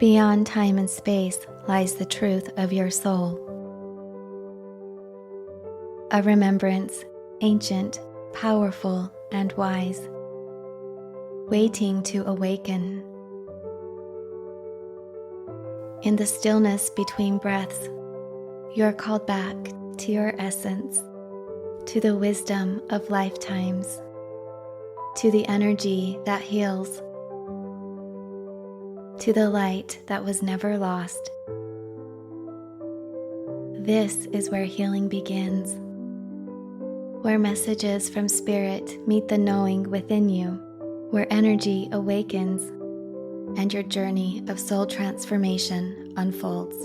Beyond time and space lies the truth of your soul. A remembrance, ancient, powerful, and wise, waiting to awaken. In the stillness between breaths, you're called back to your essence, to the wisdom of lifetimes, to the energy that heals, to the light that was never lost. This is where healing begins, where messages from spirit meet the knowing within you, where energy awakens and your journey of soul transformation unfolds.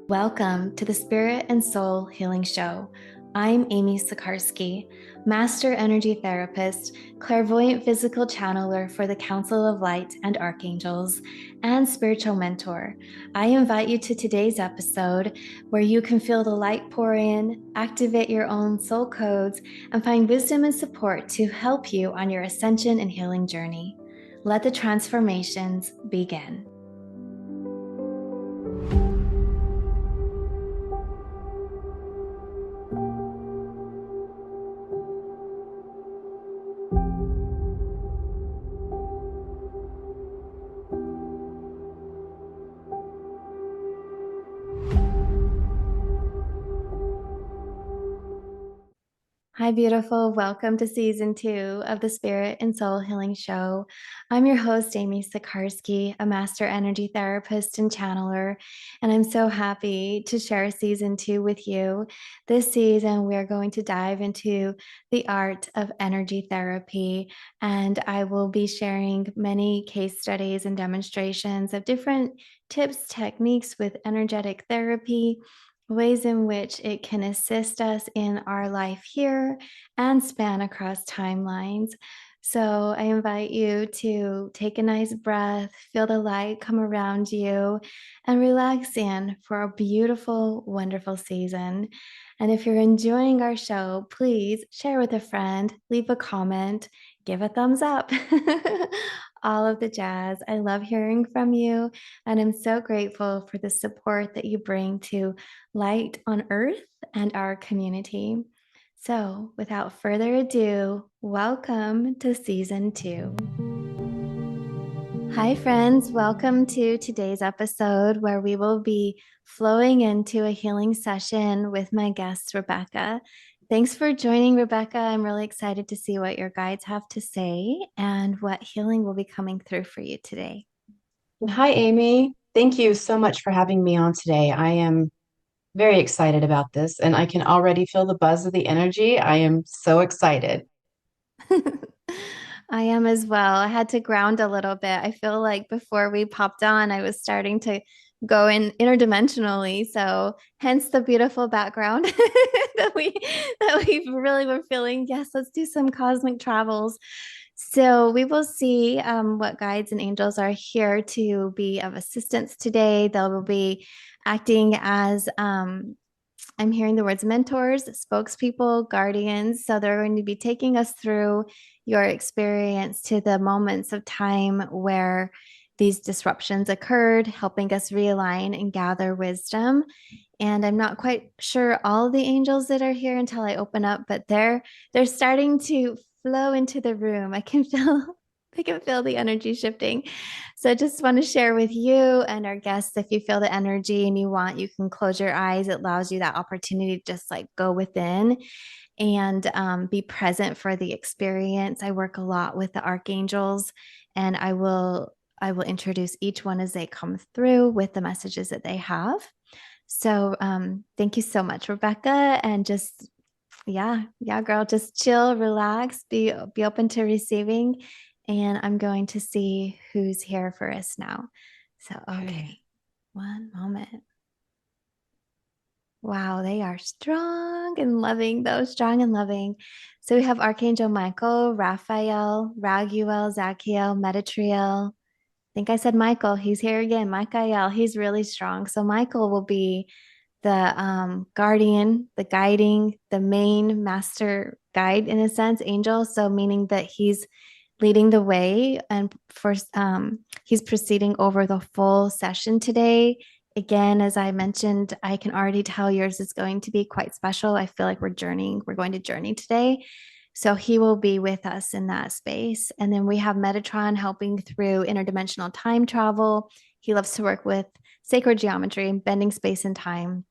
Welcome to the Spirit and Soul Healing Show. I'm Amy Sikarskie, Master Energy Therapist, Clairvoyant Physical Channeler for the Council of Light and Archangels, and Spiritual Mentor. I invite you to today's episode where you can feel the light pour in, activate your own soul codes, and find wisdom and support to help you on your ascension and healing journey. Let the transformations begin. Hi, beautiful. Welcome to Season 2 of the Spirit and Soul Healing Show. I'm your host, Amy Sikarskie, a Master Energy Therapist and Channeler, and I'm so happy to share Season 2 with you. This season, we're going to dive into the art of energy therapy, and I will be sharing many case studies and demonstrations of different tips, techniques with energetic therapy, ways in which it can assist us in our life here and span across timelines. So I invite you to take a nice breath, feel the light come around you, and relax in for a beautiful, wonderful season. And if you're enjoying our show, please share with a friend, leave a comment, give a thumbs up. All of the jazz. I love hearing from you, and I'm so grateful for the support that you bring to Light on Earth and our community. So, without further ado, welcome to Season 2. Hi, friends. Welcome to today's episode where we will be flowing into a healing session with my guest, Rebecca. Thanks for joining, Rebecca. I'm really excited to see what your guides have to say and what healing will be coming through for you today. Hi, Amy. Thank you so much for having me on today. I am very excited about this, and I can already feel the buzz of the energy. I am so excited. I am as well. I had to ground a little bit. I feel like before we popped on, I was starting to go in interdimensionally. So hence the beautiful background that we really were feeling. Yes, let's do some cosmic travels. So we will see what guides and angels are here to be of assistance today. They will be acting as I'm hearing the words mentors, spokespeople, guardians. So they're going to be taking us through your experience to the moments of time where these disruptions occurred, helping us realign and gather wisdom. And I'm not quite sure all the angels that are here until I open up, but they're starting to flow into the room. I can feel the energy shifting. So I just want to share with you and our guests, if you feel the energy and you want, you can close your eyes. It allows you that opportunity to just like go within and be present for the experience. I work a lot with the archangels, and I will introduce each one as they come through with the messages that they have. So thank you so much, Rebecca, and just yeah, girl, just chill, relax, be open to receiving, and I'm going to see who's here for us now. So okay, one moment. Wow, they are strong and loving, though, strong and loving. So we have Archangel Michael, Raphael, Raguel, Zachiel, Metatron. I think I said Michael. He's here again. Michael, he's really strong. So Michael will be the guardian, the guiding, the main master guide in a sense, angel. So meaning that he's leading the way and for he's proceeding over the full session today. Again, as I mentioned, I can already tell yours is going to be quite special. I feel like we're going to journey today. So he will be with us in that space. And then we have Metatron helping through interdimensional time travel. He loves to work with sacred geometry and bending space and time.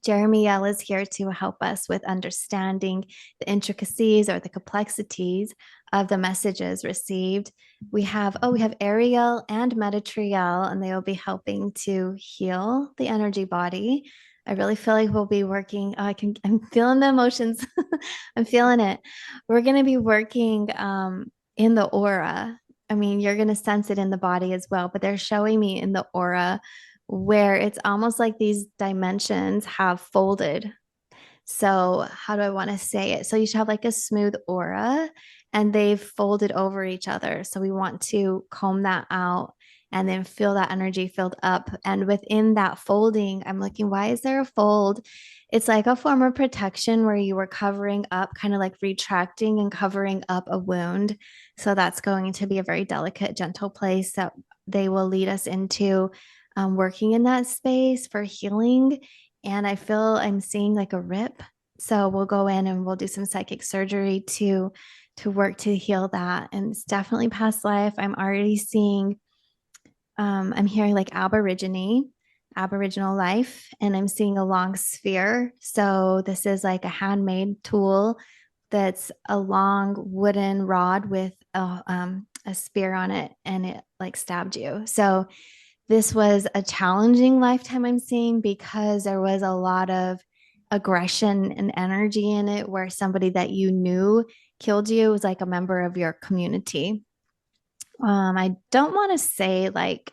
Jeremiel is here to help us with understanding the intricacies or the complexities of the messages received. We have Ariel and Metatriel, and they will be helping to heal the energy body. I really feel like we'll be working. I'm feeling the emotions. I'm feeling it. We're going to be working in the aura. I mean, you're going to sense it in the body as well, but they're showing me in the aura where it's almost like these dimensions have folded. So, how do I want to say it? So, you should have like a smooth aura and they've folded over each other. So, we want to comb that out and then feel that energy filled up. And within that folding, I'm looking, why is there a fold? It's like a form of protection where you were covering up, kind of like retracting and covering up a wound. So, that's going to be a very delicate, gentle place that they will lead us into working in that space for healing. And I feel I'm seeing like a rip. So we'll go in and we'll do some psychic surgery to work to heal that. And it's definitely past life. I'm already seeing I'm hearing like aboriginal life, and I'm seeing a long sphere. So this is like a handmade tool that's a long wooden rod with a spear on it, and it like stabbed you. So this was a challenging lifetime I'm seeing because there was a lot of aggression and energy in it where somebody that you knew killed you. It was like a member of your community. I don't want to say like,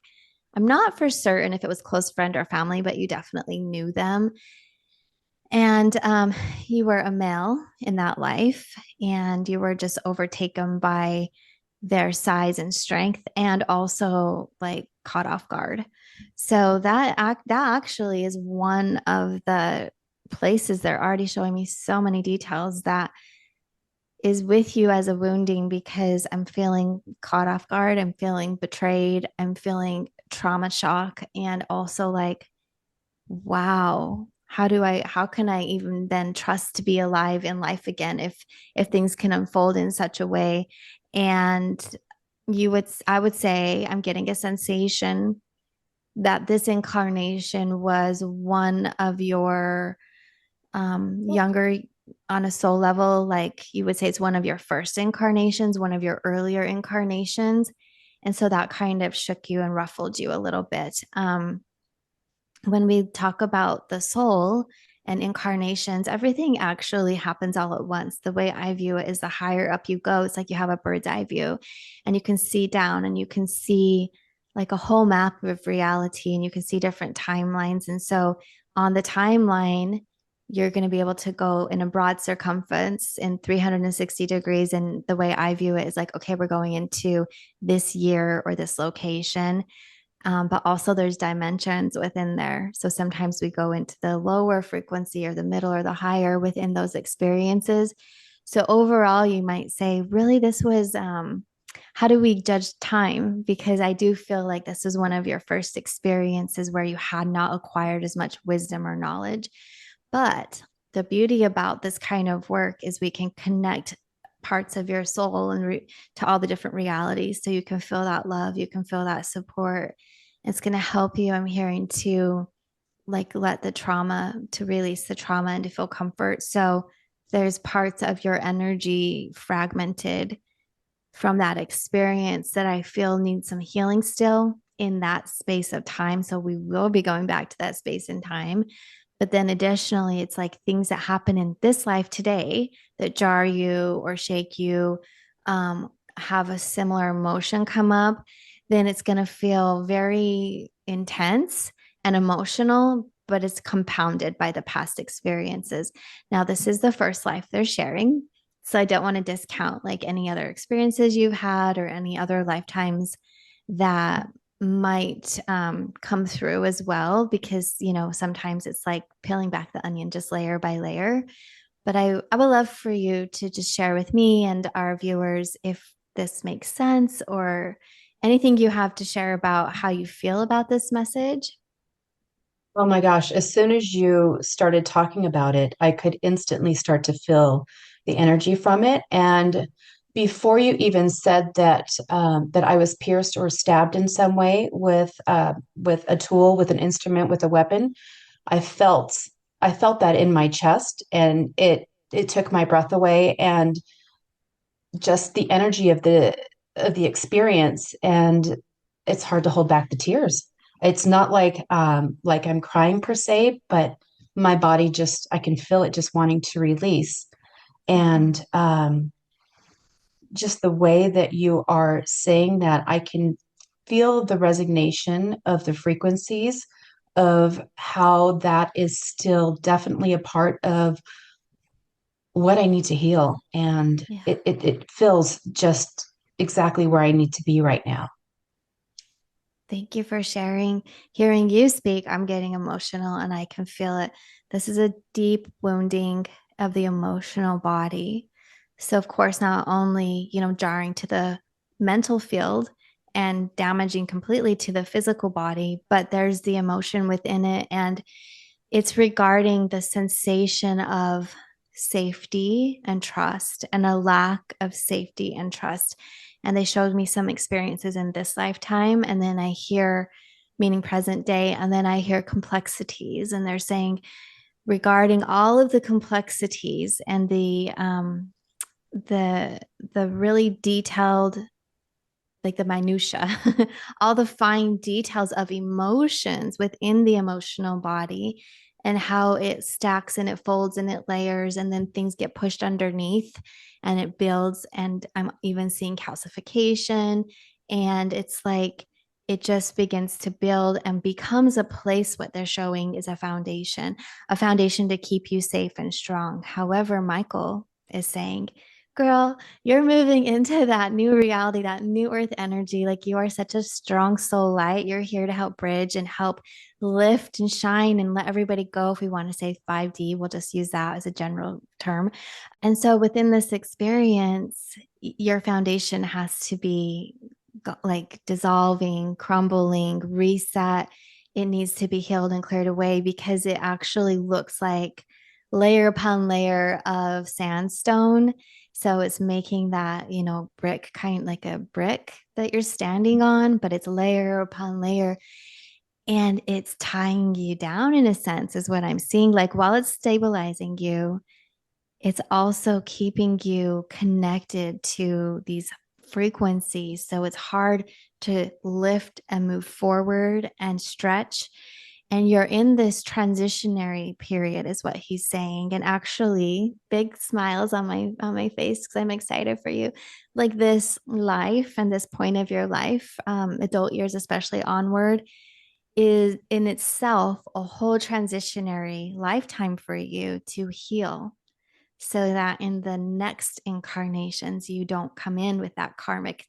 I'm not for certain if it was close friend or family, but you definitely knew them. And you were a male in that life, and you were just overtaken by their size and strength, and also like caught off guard. So that actually is one of the places they're already showing me so many details that is with you as a wounding, because I'm feeling caught off guard, I'm feeling betrayed, I'm feeling trauma shock, and also like, wow, how can I even then trust to be alive in life again if things can unfold in such a way? And I would say I'm getting a sensation that this incarnation was one of your younger, on a soul level, like you would say it's one of your first incarnations, one of your earlier incarnations. And so that kind of shook you and ruffled you a little bit. When we talk about the soul and incarnations, everything actually happens all at once. The way I view it is the higher up you go, it's like you have a bird's eye view and you can see down and you can see like a whole map of reality, and you can see different timelines. And so on the timeline, you're going to be able to go in a broad circumference in 360 degrees. And the way I view it is like, okay, we're going into this year or this location. But also there's dimensions within there. So sometimes we go into the lower frequency or the middle or the higher within those experiences. So overall, you might say, really, this was how do we judge time? Because I do feel like this is one of your first experiences where you had not acquired as much wisdom or knowledge. But the beauty about this kind of work is we can connect parts of your soul and to all the different realities. So you can feel that love, you can feel that support. It's going to help you, I'm hearing, to like let the trauma, to release the trauma and to feel comfort. So there's parts of your energy fragmented from that experience that I feel need some healing still in that space of time. So we will be going back to that space and time. But then additionally, it's like things that happen in this life today that jar you or shake you, have a similar emotion come up, then it's going to feel very intense and emotional, but it's compounded by the past experiences. Now, this is the first life they're sharing. So I don't want to discount like any other experiences you've had or any other lifetimes that might come through as well, because, sometimes it's like peeling back the onion just layer by layer. But I would love for you to just share with me and our viewers if this makes sense, or anything you have to share about how you feel about this message. Oh my gosh, as soon as you started talking about it, I could instantly start to feel the energy from it. And before you even said that I was pierced or stabbed in some way with a tool, with an instrument, with a weapon, I felt I felt that in my chest, and it took my breath away, and just the energy of the experience, and it's hard to hold back the tears. It's not like I'm crying per se, but my body just I can feel it just wanting to release. Mhm. And just the way that you are saying that, I can feel the resignation of the frequencies of how that is still definitely a part of what I need to heal. And Yeah. it feels just exactly where I need to be right now. Thank you for sharing. Hearing you speak, I'm getting emotional and I can feel it. This is a deep wounding of the emotional body. So, of course, not only, jarring to the mental field and damaging completely to the physical body, but there's the emotion within it. And it's regarding the sensation of safety and trust, and a lack of safety and trust. And they showed me some experiences in this lifetime. And then I hear, meaning present day, and then I hear complexities. And they're saying, regarding all of the complexities and the the really detailed, like the minutia, all the fine details of emotions within the emotional body, and how it stacks and it folds and it layers, and then things get pushed underneath and it builds. And I'm even seeing calcification, and it's like it just begins to build and becomes a place. What they're showing is a foundation to keep you safe and strong. However, Michael is saying, girl, you're moving into that new reality, that new earth energy. Like, you are such a strong soul light. You're here to help bridge and help lift and shine and let everybody go. If we want to say 5D, we'll just use that as a general term. And so within this experience, your foundation has to be like dissolving, crumbling, reset. It needs to be healed and cleared away, because it actually looks like layer upon layer of sandstone. So it's making that, brick, kind of like a brick that you're standing on, but it's layer upon layer. And it's tying you down in a sense, is what I'm seeing. Like, while it's stabilizing you, it's also keeping you connected to these frequencies. So it's hard to lift and move forward and stretch. And you're in this transitionary period, is what he's saying. And actually, big smiles on my face, because I'm excited for you. Like, this life and this point of your life, adult years especially onward, is in itself a whole transitionary lifetime for you to heal, so that in the next incarnations you don't come in with that karmic,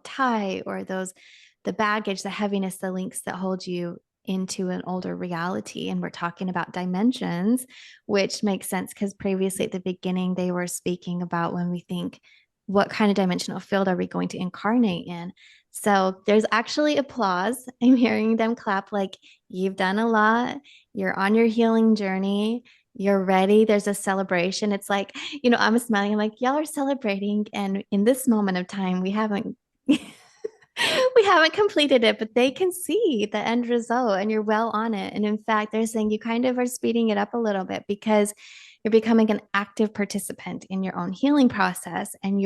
tie, or the baggage, the heaviness, the links that hold you into an older reality. And we're talking about dimensions, which makes sense, because previously at the beginning they were speaking about, when we think, what kind of dimensional field are we going to incarnate in? So there's actually applause. I'm hearing them clap, like, you've done a lot, you're on your healing journey, you're ready. There's a celebration. It's like, I'm smiling. I'm like, y'all are celebrating. And in this moment of time, we haven't we haven't completed it, but they can see the end result and you're well on it. And in fact, they're saying you kind of are speeding it up a little bit, because you're becoming an active participant in your own healing process. And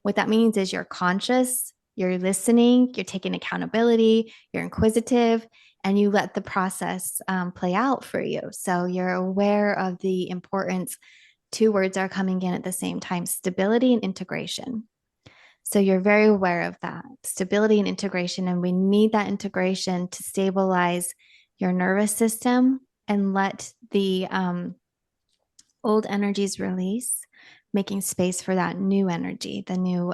what that means is you're conscious, you're listening, you're taking accountability, you're inquisitive, and you let the process play out for you. So you're aware of the importance. Two words are coming in at the same time: stability and integration. So you're very aware of that stability and integration. And we need that integration to stabilize your nervous system and let the old energies release, making space for that new energy, the new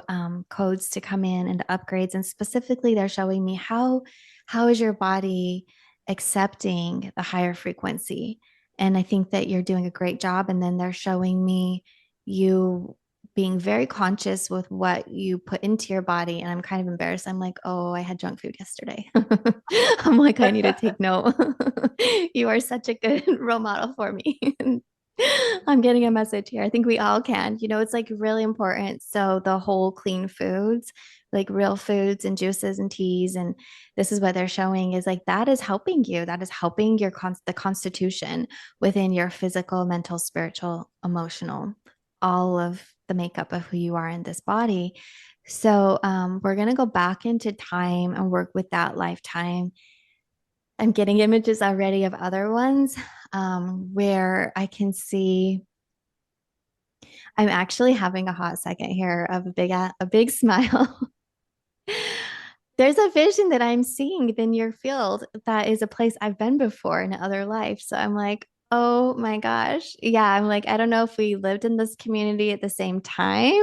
codes to come in and the upgrades. And specifically, they're showing me how is your body accepting the higher frequency. And I think that you're doing a great job. And then they're showing me you being very conscious with what you put into your body. And I'm kind of embarrassed. I'm like, oh, I had junk food yesterday. I'm like, I need to take note. You are such a good role model for me. I'm getting a message here. I think we all can. It's like really important. So the whole clean foods, like real foods and juices and teas, and this is what they're showing is like that is helping you. That is helping the constitution within your physical, mental, spiritual, emotional, all of the makeup of who you are in this body. So we're gonna go back into time and work with that lifetime. I'm getting images already of other ones where I can see. I'm actually having a hot second here of a big smile. There's a vision that I'm seeing in your field that is a place I've been before in another life. So I'm like, oh my gosh. Yeah, I'm like, I don't know if we lived in this community at the same time,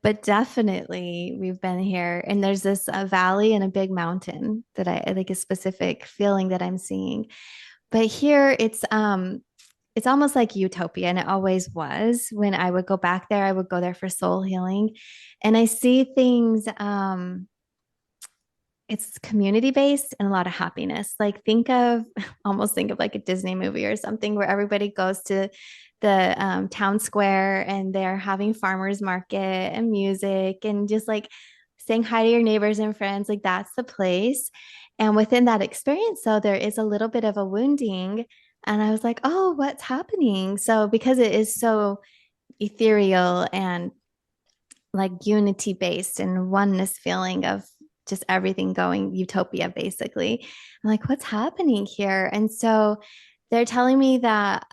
but definitely we've been here. And there's this valley and a big mountain that I like a specific feeling that I'm seeing. But here it's almost like utopia, and it always was. When I would go back there, I would go there for soul healing. And I see things it's community based and a lot of happiness. Like almost think of like a Disney movie or something where everybody goes to the town square and they're having farmers market and music and just like saying hi to your neighbors and friends. Like that's the place. And within that experience, so there is a little bit of a wounding. And I was like, oh, what's happening? So because it is so ethereal and like unity based and oneness feeling of just everything going utopia basically. I'm like, what's happening here? And so they're telling me that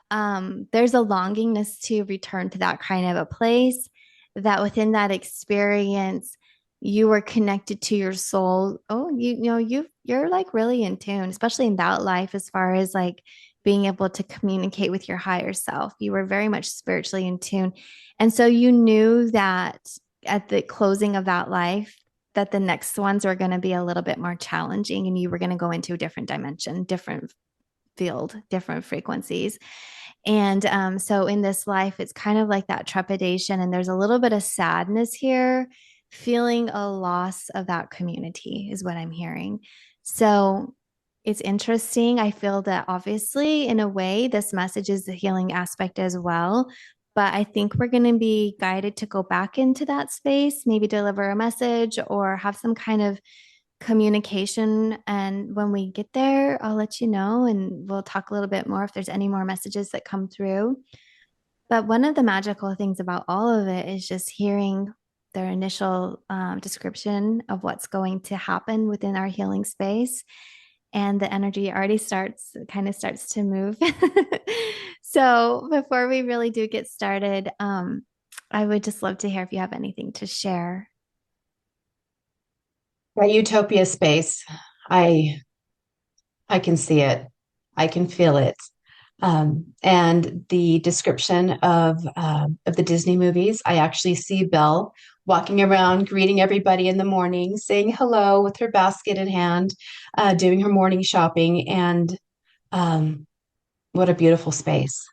there's a longingness to return to that kind of a place, that within that experience you were connected to your soul. Oh, you're like really in tune, especially in that life, as far as like being able to communicate with your higher self. You were very much spiritually in tune. And so you knew that at the closing of that life, that the next ones were going to be a little bit more challenging and you were going to go into a different dimension, different field, different frequencies. And so in this life, it's kind of like that trepidation, and there's a little bit of sadness here, feeling a loss of that community, is what I'm hearing. So it's interesting. I feel that obviously, in a way, this message is the healing aspect as well. But I think we're going to be guided to go back into that space, maybe deliver a message or have some kind of communication. And when we get there, I'll let you know and we'll talk a little bit more if there's any more messages that come through. But one of the magical things about all of it is just hearing their initial description of what's going to happen within our healing space. And the energy already kind of starts to move. So before we really do get started, I would just love to hear if you have anything to share. That utopia space, I I can see it. I can feel it. And the description of the Disney movies, I actually see Belle walking around, greeting everybody in the morning, saying hello with her basket in hand, doing her morning shopping, and um, what a beautiful space.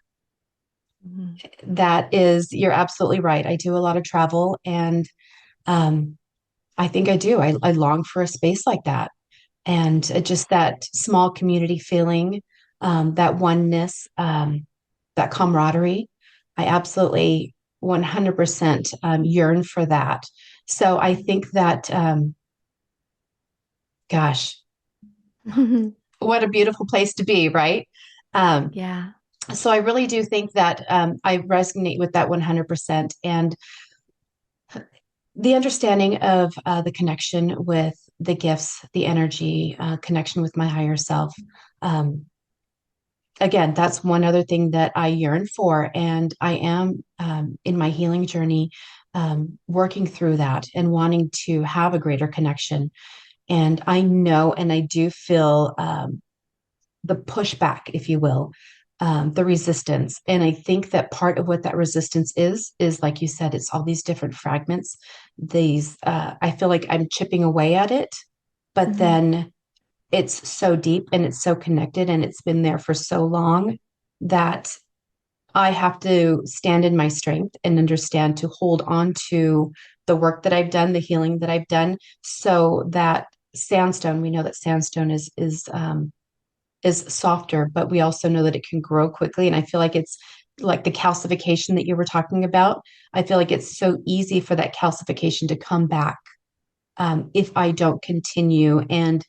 Mhm. That is, you're absolutely right. I do a lot of travel, and um, I think I do. I long for a space like that. And just that small community feeling, that oneness, that camaraderie. I absolutely 100% yearn for that. So I think that, gosh, what a beautiful place to be, right? Um, Yeah. so I really do think that I resonate with that 100%. And the understanding of the connection with the gifts, the energy, connection with my higher self. Um, Again, that's one other thing that I yearn for. And I am in my healing journey working through that and wanting to have a greater connection. And I know and I do feel the pushback, if you will, the resistance. And I think that part of what that resistance is like you said, it's all these different fragments. I feel like I'm chipping away at it, but Mm-hmm. then it's so deep and it's so connected and it's been there for so long that I have to stand in my strength and understand to hold on to the work that I've done, the healing that I've done, so that sandstone, we know that sandstone is softer, but we also know that it can grow quickly. And I feel like it's like the calcification that you were talking about. I feel like it's so easy for that calcification to come back if I don't continue. And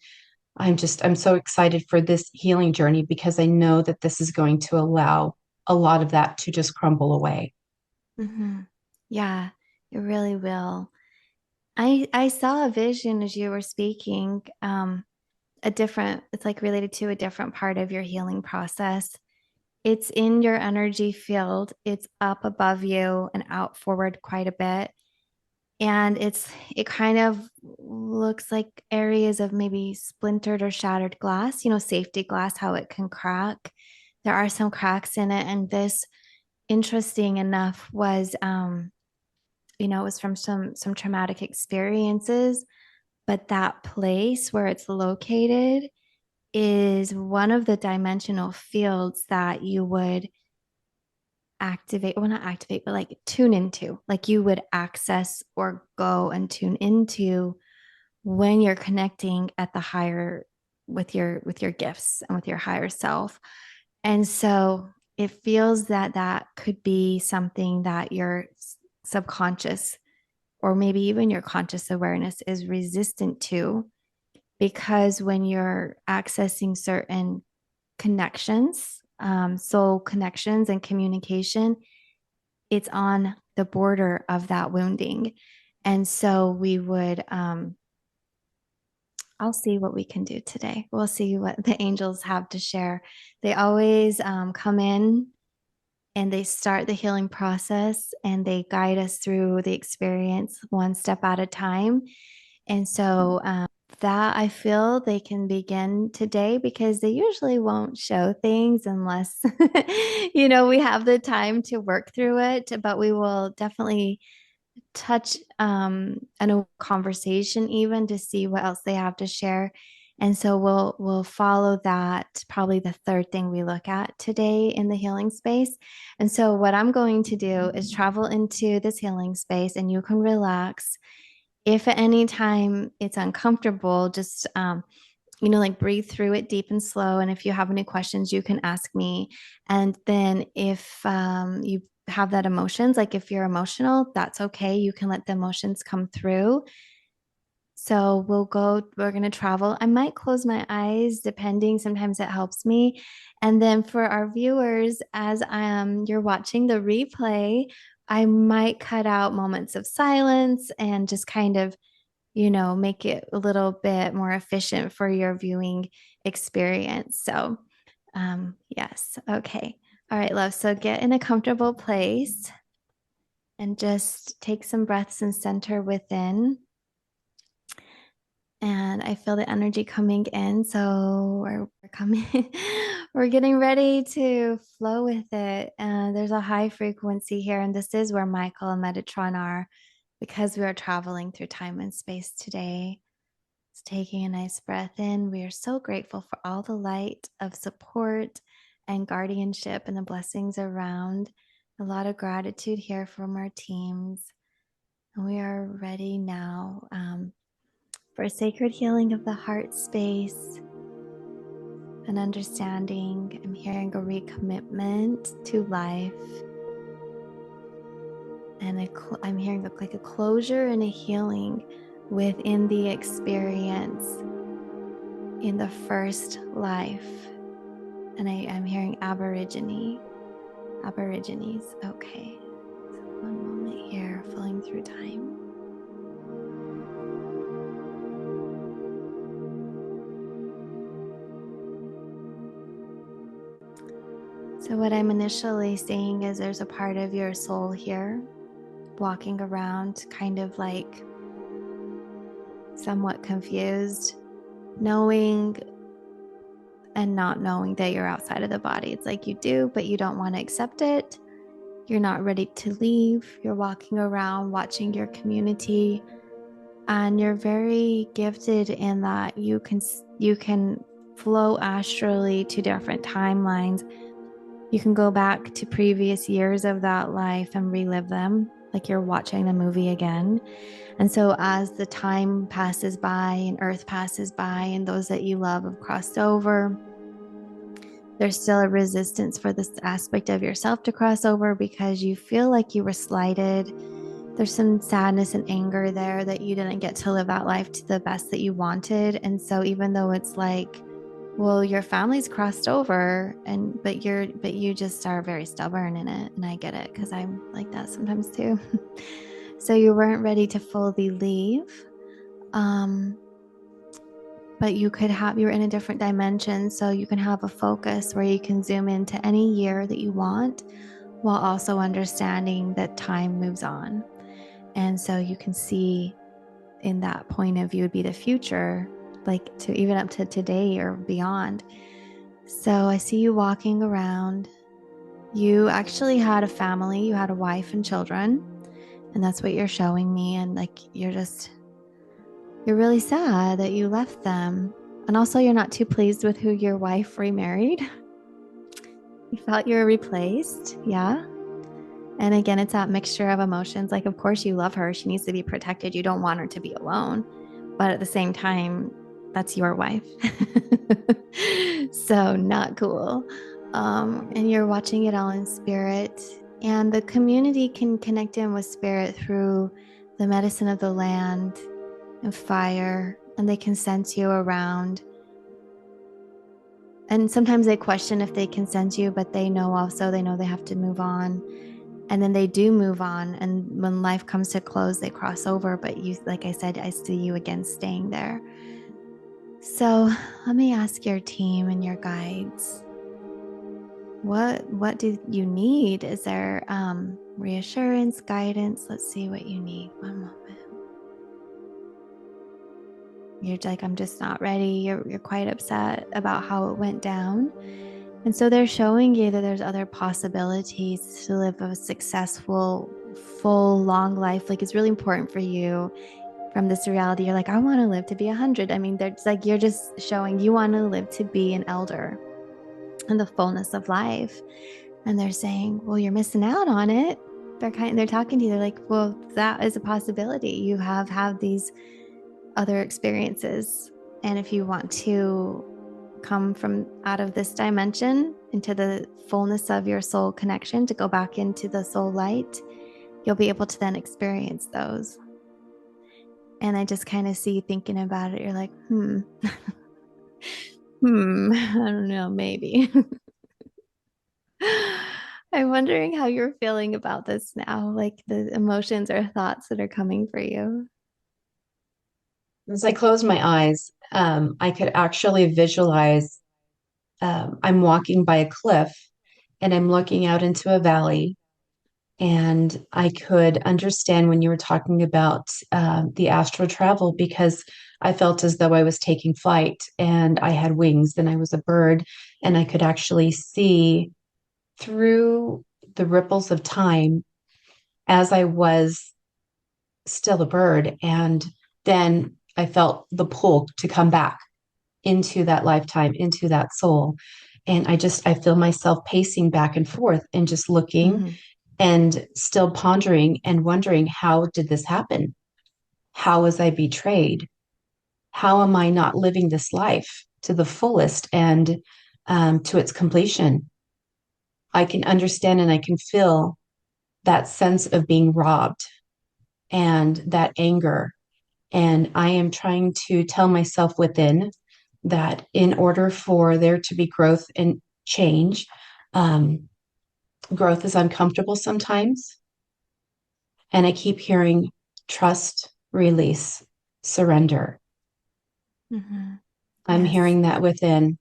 I'm so excited for this healing journey because I know that this is going to allow a lot of that to just crumble away. Mm-hmm. Yeah, it really will. I saw a vision as you were speaking, it's like related to a different part of your healing process. It's in your energy field. It's up above you and out forward quite a bit. And it kind of looks like areas of maybe splintered or shattered glass, safety glass, how it can crack. There are some cracks in it. And this, interesting enough, was it was from some traumatic experiences, but that place where it's located is one of the dimensional fields that you would activate, well, not activate, but like tune into, like you would access or go and tune into when you're connecting at the higher with your gifts and with your higher self. And so it feels that that could be something that your subconscious or maybe even your conscious awareness is resistant to, because when you're accessing certain connections, soul connections and communication, it's on the border of that wounding. And so we would, I'll see what we can do today. We'll see what the angels have to share. They always come in and they start the healing process and they guide us through the experience one step at a time. And so that I feel they can begin today, because they usually won't show things unless, we have the time to work through it. But we will definitely touch a conversation even to see what else they have to share. And so we'll follow that, probably the third thing we look at today in the healing space. And so what I'm going to do is travel into this healing space, and you can relax. If at any time it's uncomfortable, just like breathe through it deep and slow. And if you have any questions, you can ask me. And then if you have that emotions, like if you're emotional, that's okay. You can let the emotions come through. So we're going to travel. I might close my eyes depending. Sometimes it helps me. And then for our viewers, as you're watching the replay, I might cut out moments of silence and just kind of make it a little bit more efficient for your viewing experience. So, yes. Okay. All right, love. So get in a comfortable place and just take some breaths and center within. And I feel the energy coming in. So we're coming, we're getting ready to flow with it. And there's a high frequency here. And this is where Michael and Metatron are, because we are traveling through time and space today. Just taking a nice breath in. We are so grateful for all the light of support and guardianship and the blessings around. A lot of gratitude here from our teams. And we are ready now for a sacred healing of the heart space and understanding. I'm hearing a recommitment to life. And I'm hearing like a closure and a healing within the experience in the first life. And I'm hearing Aborigines. Okay. So one moment here, flowing through time. So what I'm initially seeing is there's a part of your soul here walking around, kind of like somewhat confused, knowing and not knowing that you're outside of the body. It's like you do, but you don't want to accept it. You're not ready to leave. You're walking around watching your community, and you're very gifted in that you can flow astrally to different timelines. You can go back to previous years of that life and relive them like you're watching the movie again. And so as the time passes by and earth passes by and those that you love have crossed over, there's still a resistance for this aspect of yourself to cross over because you feel like you were slighted. There's some sadness and anger there that you didn't get to live that life to the best that you wanted. And so even though it's like, well, your family's crossed over and but you just are very stubborn in it. And I get it because I'm like that sometimes too. So you weren't ready to fully leave. Um, but you're in a different dimension, so you can have a focus where you can zoom into any year that you want while also understanding that time moves on. And so you can see in that point of view would be the future, like to even up to today or beyond. So I see you walking around. You actually had a family, you had a wife and children, and that's what you're showing me. And like you're really sad that you left them. And also, you're not too pleased with who your wife remarried. You felt you were replaced. Yeah. And again, it's that mixture of emotions. Like, of course, you love her. She needs to be protected. You don't want her to be alone. But at the same time, that's your wife. So, not cool. And you're watching it all in spirit. And the community can connect in with spirit through the medicine of the land and fire, and they can sense you around. And sometimes they question if they can sense you, but they know also, they know they have to move on. And then they do move on. And when life comes to close, they cross over. But you, like I said, I see you again staying there. So let me ask your team and your guides. What do you need? Is there reassurance, guidance? Let's see what you need. One moment. You're like, I'm just not ready. You're quite upset about how it went down. And so they're showing you that there's other possibilities to live a successful, full, long life. Like it's really important for you from this reality. You're like, I want to live to be 100. I mean, there's like, you're just showing you want to live to be an elder in the fullness of life. And they're saying, well, you're missing out on it. They're talking to you. They're like, well, that is a possibility. You have had these other experiences. And if you want to come from out of this dimension into the fullness of your soul connection, to go back into the soul light, you'll be able to then experience those. And I just kind of see you thinking about it. You're like, I don't know, maybe. I'm wondering how you're feeling about this now, like the emotions or thoughts that are coming for you. As I close my eyes, I could actually visualize I'm walking by a cliff and I'm looking out into a valley. And I could understand when you were talking about the astral travel because I felt as though I was taking flight and I had wings and I was a bird and I could actually see through the ripples of time as I was still a bird. And then I felt the pull to come back into that lifetime, into that soul. And I feel myself pacing back and forth and just looking Mm-hmm. and still pondering and wondering, how did this happen? How was I betrayed? How am I not living this life to the fullest and to its completion? I can understand and I can feel that sense of being robbed and that anger. And I am trying to tell myself within that in order for there to be growth and change, um, growth is uncomfortable sometimes. And I keep hearing trust, release, surrender. Mm-hmm. I'm Yes. hearing that within.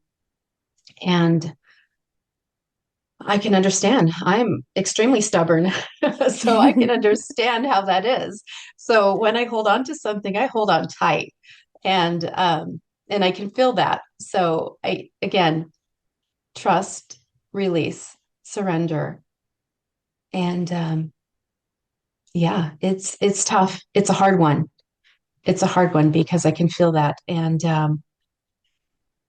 And I can understand. I'm extremely stubborn. So I can understand how that is. So when I hold on to something, I hold on tight. And I can feel that. So I, again, trust, release, surrender. And yeah, it's tough. It's a hard one. It's a hard one because I can feel that. And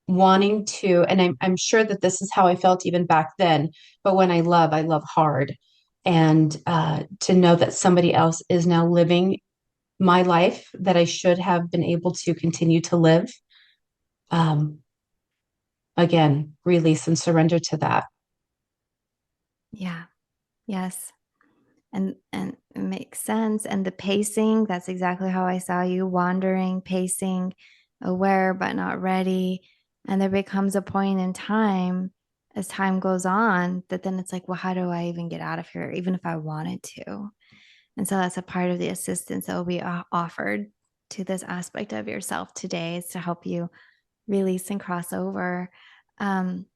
wanting to, and I'm sure that this is how I felt even back then, but when I love hard. And to know that somebody else is now living my life that I should have been able to continue to live. Um, again, release and surrender to that. Yeah. Yes. And it makes sense. And the pacing, that's exactly how I saw you, wandering, pacing, aware but not ready. And there becomes a point in time as time goes on that then it's like, well, how do I even get out of here, even if I wanted to? And so that's a part of the assistance that will be offered to this aspect of yourself today, is to help you release and cross over. Um,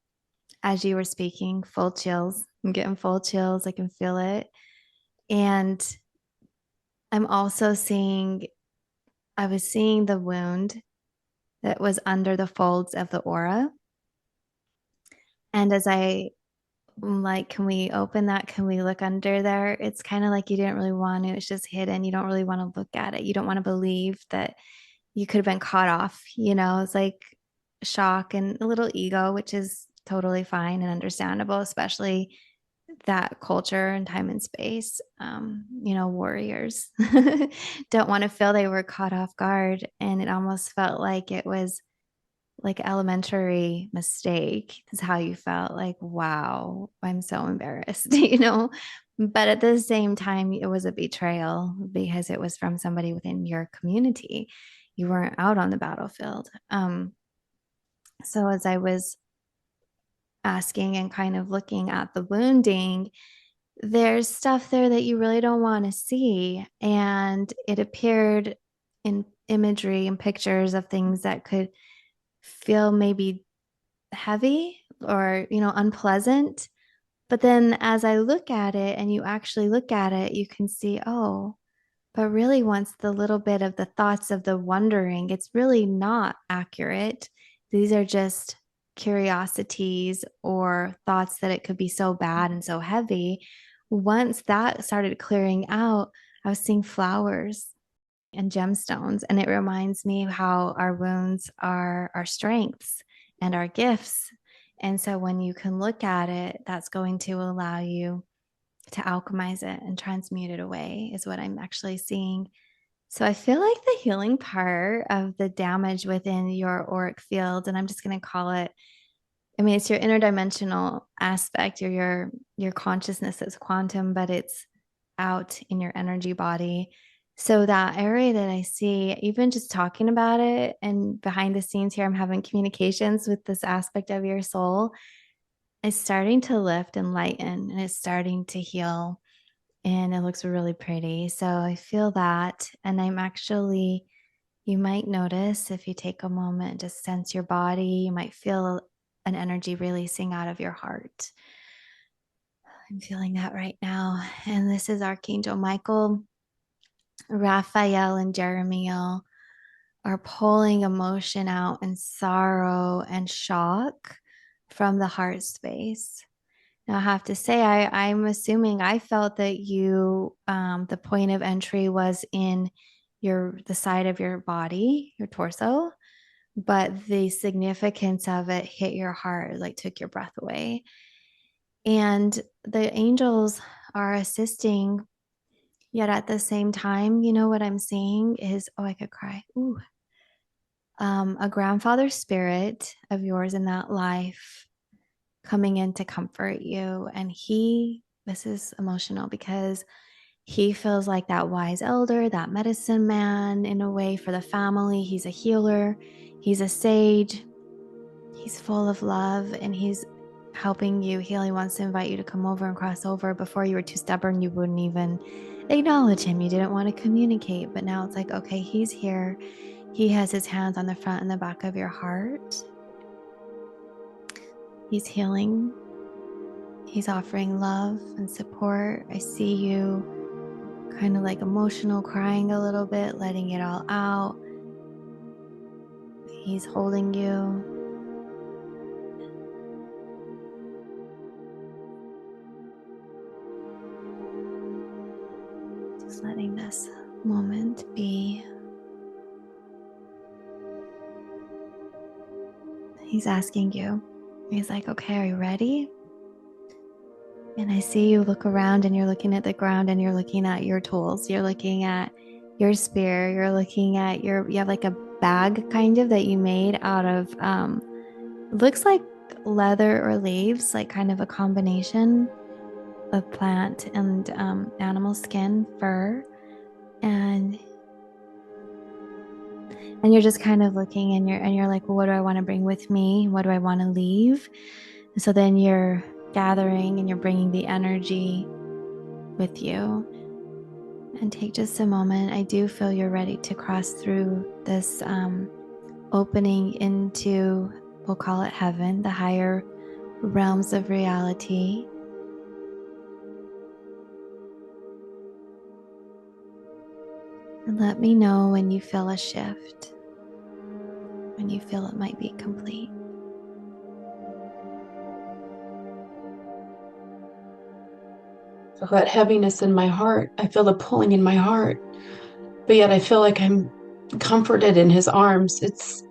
as you were speaking, full chills. I'm getting full chills. I can feel it. And I'm also seeing, I was seeing the wound that was under the folds of the aura. And as I'm like, can we open that? Can we look under there? It's kind of like you didn't really want to. It's just hidden. You don't really want to look at it. You don't want to believe that you could have been caught off. It's like shock and a little ego, which is totally fine and understandable, especially that culture and time and space. Warriors don't want to feel they were caught off guard. And it almost felt like it was like elementary mistake is how you felt, like, wow, I'm so embarrassed, but at the same time it was a betrayal because it was from somebody within your community. You weren't out on the battlefield. So as I was asking and kind of looking at the wounding, there's stuff there that you really don't want to see. And it appeared in imagery and pictures of things that could feel maybe heavy or, unpleasant. But then as I look at it and you actually look at it, you can see, oh, but really, once the little bit of the thoughts of the wondering, it's really not accurate. These are just curiosities or thoughts that it could be so bad and so heavy. Once that started clearing out, I was seeing flowers and gemstones. And it reminds me how our wounds are our strengths and our gifts. And so when you can look at it, that's going to allow you to alchemize it and transmute it away, is what I'm actually seeing. So I feel like the healing part of the damage within your auric field, and I'm just going to call it, I mean, it's your interdimensional aspect or your consciousness is quantum, but it's out in your energy body. So that area that I see, even just talking about it and behind the scenes here, I'm having communications with this aspect of your soul. It's starting to lift and lighten and it's starting to heal and it looks really pretty. So I feel that. And you might notice if you take a moment, just sense your body, you might feel an energy releasing out of your heart. I'm feeling that right now. And this is Archangel Michael. Raphael and Jeremiel are pulling emotion out and sorrow and shock from the heart space. Now, I have to say, I'm assuming I felt that the point of entry was in the side of your body, your torso, but the significance of it hit your heart, like took your breath away. And the angels are assisting, yet at the same time, what I'm seeing is, oh, I could cry. Ooh. A grandfather spirit of yours in that life coming in to comfort you. And this is emotional because he feels like that wise elder, that medicine man in a way for the family. He's a healer, he's a sage, he's full of love, and he's helping you heal. He wants to invite you to come over and cross over. Before, you were too stubborn, you wouldn't even acknowledge him, you didn't want to communicate. But now it's like, okay, he's here. He has his hands on the front and the back of your heart. He's healing. He's offering love and support. I see you kind of like emotional, crying a little bit, letting it all out. He's holding you. this moment be. He's asking you. He's like, okay, are you ready? And I see you look around and you're looking at the ground and you're looking at your tools. You're looking at your spear. You're looking at you have like a bag kind of that you made out of, looks like leather or leaves, like kind of a combination of plant and animal skin, fur. And you're just kind of looking and you're like, well, what do I want to bring with me? What do I want to leave? And so then you're gathering and you're bringing the energy with you. And take just a moment. I do feel you're ready to cross through this opening into, we'll call it heaven, the higher realms of reality. And let me know when you feel a shift, when you feel it might be complete. I feel that heaviness in my heart. I feel the pulling in my heart, but yet I feel like I'm comforted in his arms. It's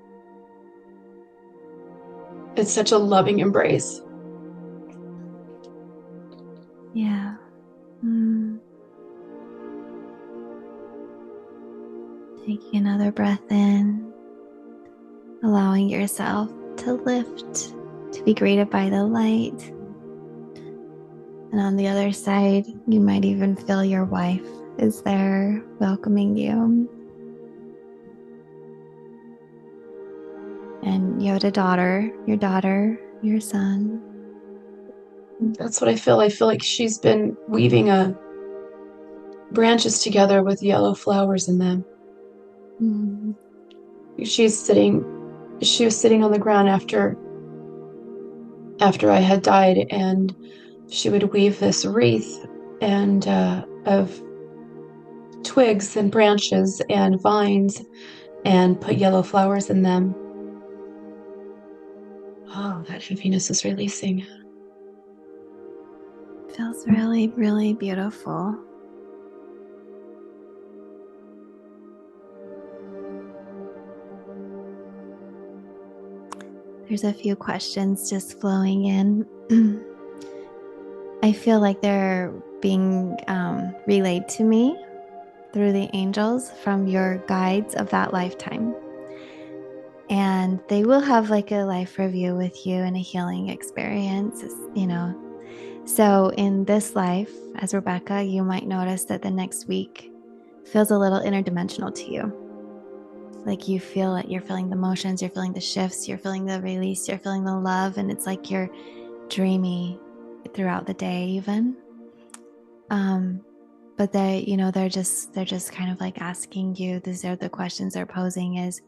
such a loving embrace. Yeah. Taking another breath in, allowing yourself to lift, to be greeted by the light. And on the other side, you might even feel your wife is there welcoming you. And you have a daughter, your son. That's what I feel. I feel like she's been weaving branches together with yellow flowers in them. Mm. She was sitting on the ground after I had died, and she would weave this wreath and of twigs and branches and vines and put yellow flowers in them. Oh, that heaviness is releasing. Feels really, really beautiful. There's a few questions just flowing in. I feel like they're being relayed to me through the angels from your guides of that lifetime. And they will have like a life review with you and a healing experience, you know. So in this life, as Rebecca, you might notice that the next week feels a little interdimensional to you. Like you feel like you're feeling the motions, you're feeling the shifts, you're feeling the release, you're feeling the love, and it's like you're dreamy throughout the day even. But they're just kind of like asking you, these are the questions they're posing is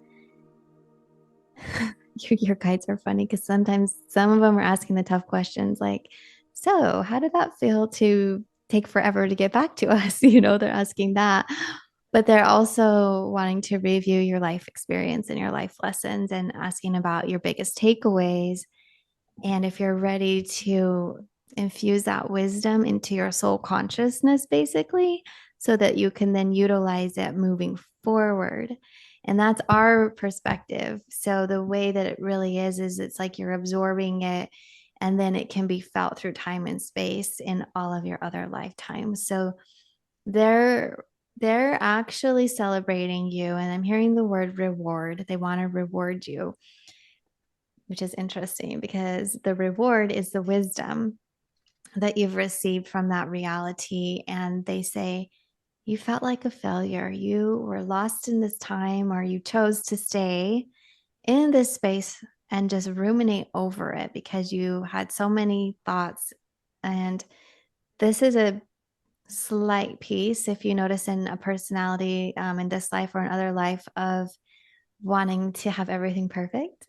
your guides are funny because sometimes some of them are asking the tough questions like, so how did that feel to take forever to get back to us? They're asking that. But they're also wanting to review your life experience and your life lessons and asking about your biggest takeaways. And if you're ready to infuse that wisdom into your soul consciousness, basically, so that you can then utilize it moving forward. And that's our perspective. So the way that it really is it's like you're absorbing it and then it can be felt through time and space in all of your other lifetimes. So they're actually celebrating you, and I'm hearing the word reward. They want to reward you, which is interesting because the reward is the wisdom that you've received from that reality. And they say, you felt like a failure. You were lost in this time, or you chose to stay in this space and just ruminate over it because you had so many thoughts. And this is a slight piece, if you notice, in a personality in this life or another life, of wanting to have everything perfect.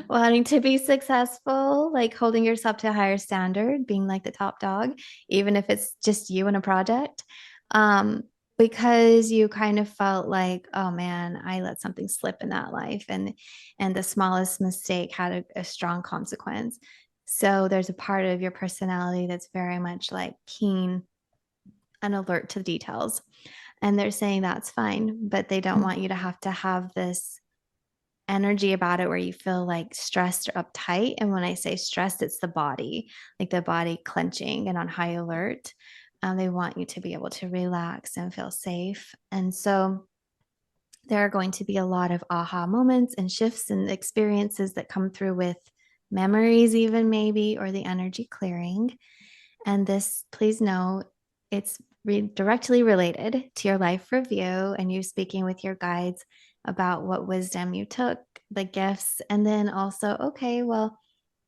Wanting to be successful, like holding yourself to a higher standard, being like the top dog, even if it's just you in a project. Um, because you kind of felt like, oh man, I let something slip in that life, and the smallest mistake had a strong consequence. So there's a part of your personality that's very much like keen an alert to details. And they're saying that's fine, but they don't want you to have this energy about it where you feel like stressed or uptight. And when I say stressed, it's the body, like the body clenching and on high alert. They want you to be able to relax and feel safe. And so there are going to be a lot of aha moments and shifts and experiences that come through with memories, even maybe, or the energy clearing. And this, please know, it's directly related to your life review and you speaking with your guides about what wisdom you took, the gifts, and then also, okay, well,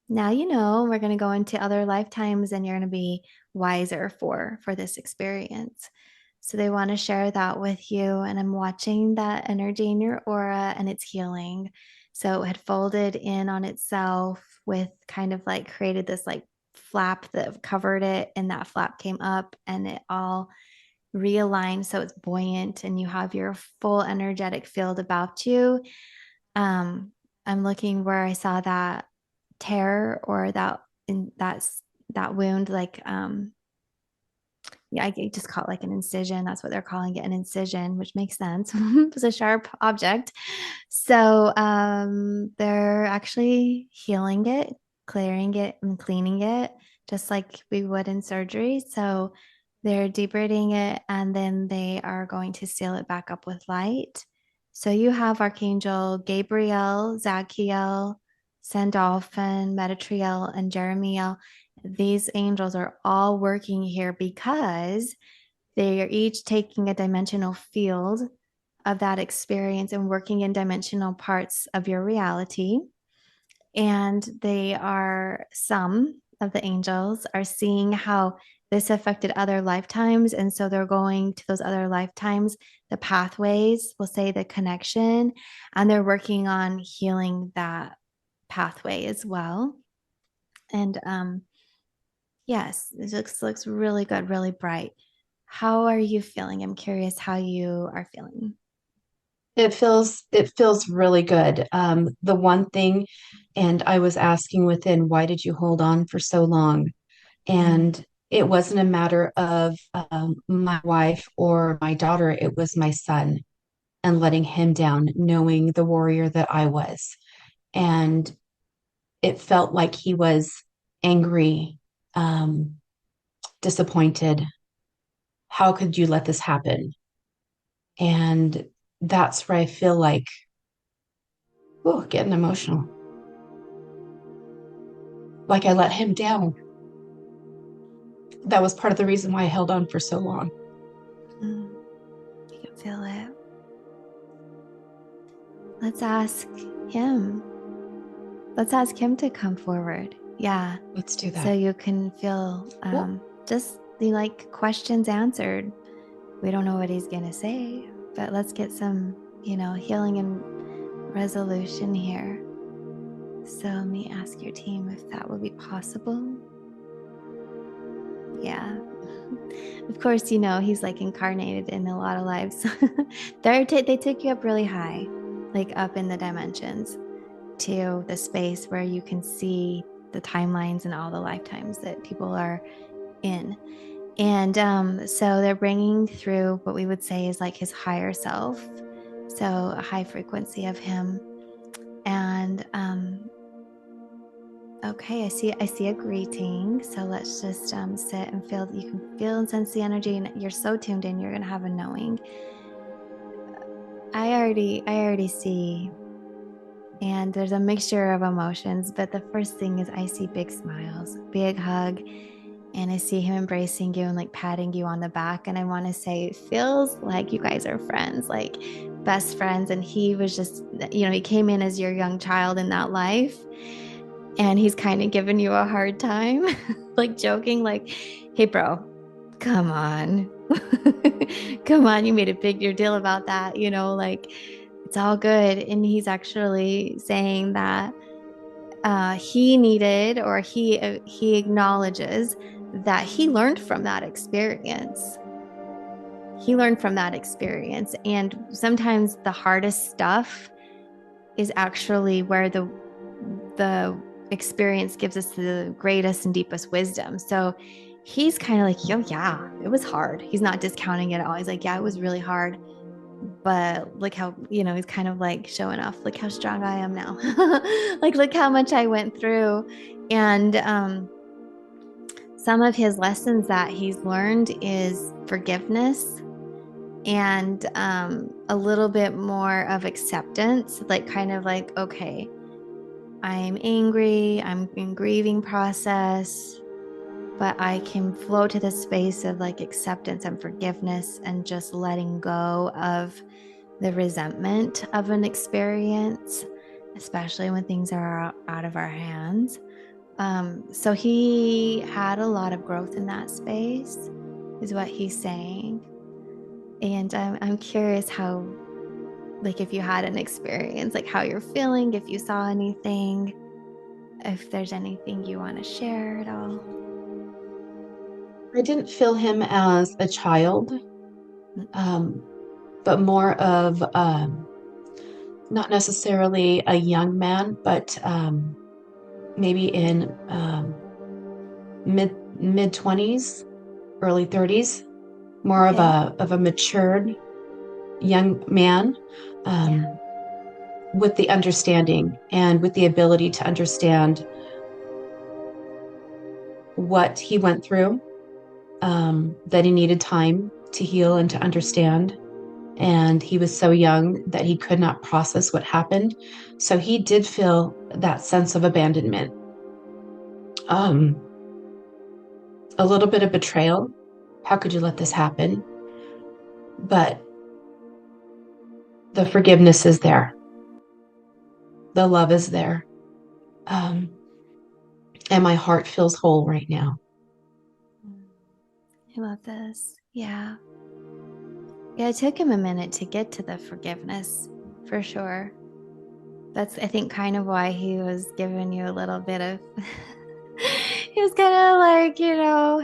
now you know we're going to go into other lifetimes and you're going to be wiser for this experience. So they want to share that with you, and I'm watching that energy in your aura and it's healing. So it had folded in on itself with kind of like created this like flap that covered it, and that flap came up and it all realigned so it's buoyant and you have your full energetic field about you. um I'm looking where I saw that tear or that in that wound, like yeah, I just call it like an incision. That's what they're calling it, an incision, which makes sense. It's a sharp object. So they're actually healing it, clearing it, and cleaning it, just like we would in surgery. So they're debraiding it, and then they are going to seal it back up with light. So you have Archangel Gabriel, Zadkiel, Sandalphon, Metatron, and Jeremiel. These angels are all working here because they are each taking a dimensional field of that experience and working in dimensional parts of your reality. And they are, some of the angels are seeing how this affected other lifetimes. And so they're going to those other lifetimes, the pathways, we'll say the connection, and they're working on healing that pathway as well. And yes, it looks really good, really bright. How are you feeling? I'm curious how you are feeling. It feels really good. The one thing, and I was asking within, why did you hold on for so long? Mm, And it wasn't a matter of my wife or my daughter, it was my son and letting him down, knowing the warrior that I was. And it felt like he was angry, um, disappointed. How could you let this happen? And that's where I feel like, oh, getting emotional. Like I let him down. That was part of the reason why I held on for so long. mm, you can feel it. Let's ask him. Let's ask him to come forward. Yeah. Let's do So that. you can feel Well, just the like questions answered. We don't know what he's going to say, but let's get some, healing and resolution here. So let me ask your team if that would be possible. Yeah. Of course, he's like incarnated in a lot of lives. They took you up really high, like up in the dimensions to the space where you can see the timelines and all the lifetimes that people are in. And so they're bringing through what we would say is like his higher self. So a high frequency of him. And okay, I see a greeting. So let's just sit and feel. You can feel and sense the energy, and you're so tuned in. You're gonna have a knowing. I already see, and there's a mixture of emotions. But the first thing is I see big smiles, big hug, and I see him embracing you and like patting you on the back. And I want to say it feels like you guys are friends, like best friends. And he was just, he came in as your young child in that life and he's kind of giving you a hard time, like joking, like, hey, bro, come on. Come on. You made a big deal about that, like it's all good. And he's actually saying that he needed, or he acknowledges that he learned from that experience. He learned from that experience. And sometimes the hardest stuff is actually where the experience gives us the greatest and deepest wisdom. So he's kind of like, yo, yeah, it was hard. He's not discounting it at all. He's like, yeah, it was really hard. But look how, he's kind of like showing off, look how strong I am now. Like, look how much I went through. And some of his lessons that he's learned is forgiveness and a little bit more of acceptance, like kind of like, okay, I'm angry, I'm in grieving process, but I can flow to the space of like acceptance and forgiveness and just letting go of the resentment of an experience, especially when things are out of our hands. So he had a lot of growth in that space, is what he's saying. And I'm curious how, like, if you had an experience, like how you're feeling, if you saw anything, if there's anything you want to share at all. I didn't feel him as a child, um, but more of not necessarily a young man, but maybe in mid 20s, early 30s, more of Okay. a matured young man, Yeah. um, with the understanding and with the ability to understand what he went through, that he needed time to heal and to understand. And he was so young that he could not process what happened. So he did feel that sense of abandonment, um, a little bit of betrayal. How could you let this happen? But the forgiveness is there, the love is there. Um, and my heart feels whole right now. I love this. Yeah. Yeah, it took him a minute to get to the forgiveness, for sure. That's, I think, kind of why he was giving you a little bit of. He was kind of like,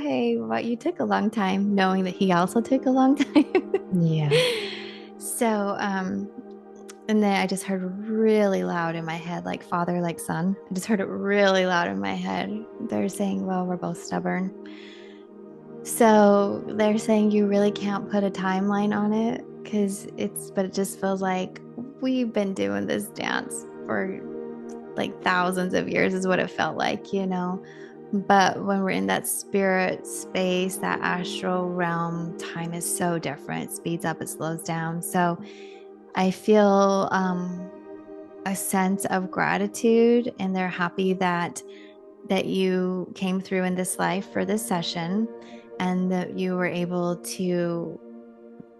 hey, what, you took a long time, knowing that he also took a long time. Yeah. So, and then I just heard really loud in my head, like father, like son. I just heard it really loud in my head. They're saying, well, we're both stubborn. So they're saying you really can't put a timeline on it but it just feels like we've been doing this dance for like thousands of years, is what it felt like. But when we're in that spirit space, that astral realm, time is so different. It speeds up, it slows down. So I feel a sense of gratitude, and they're happy that you came through in this life for this session, and that you were able to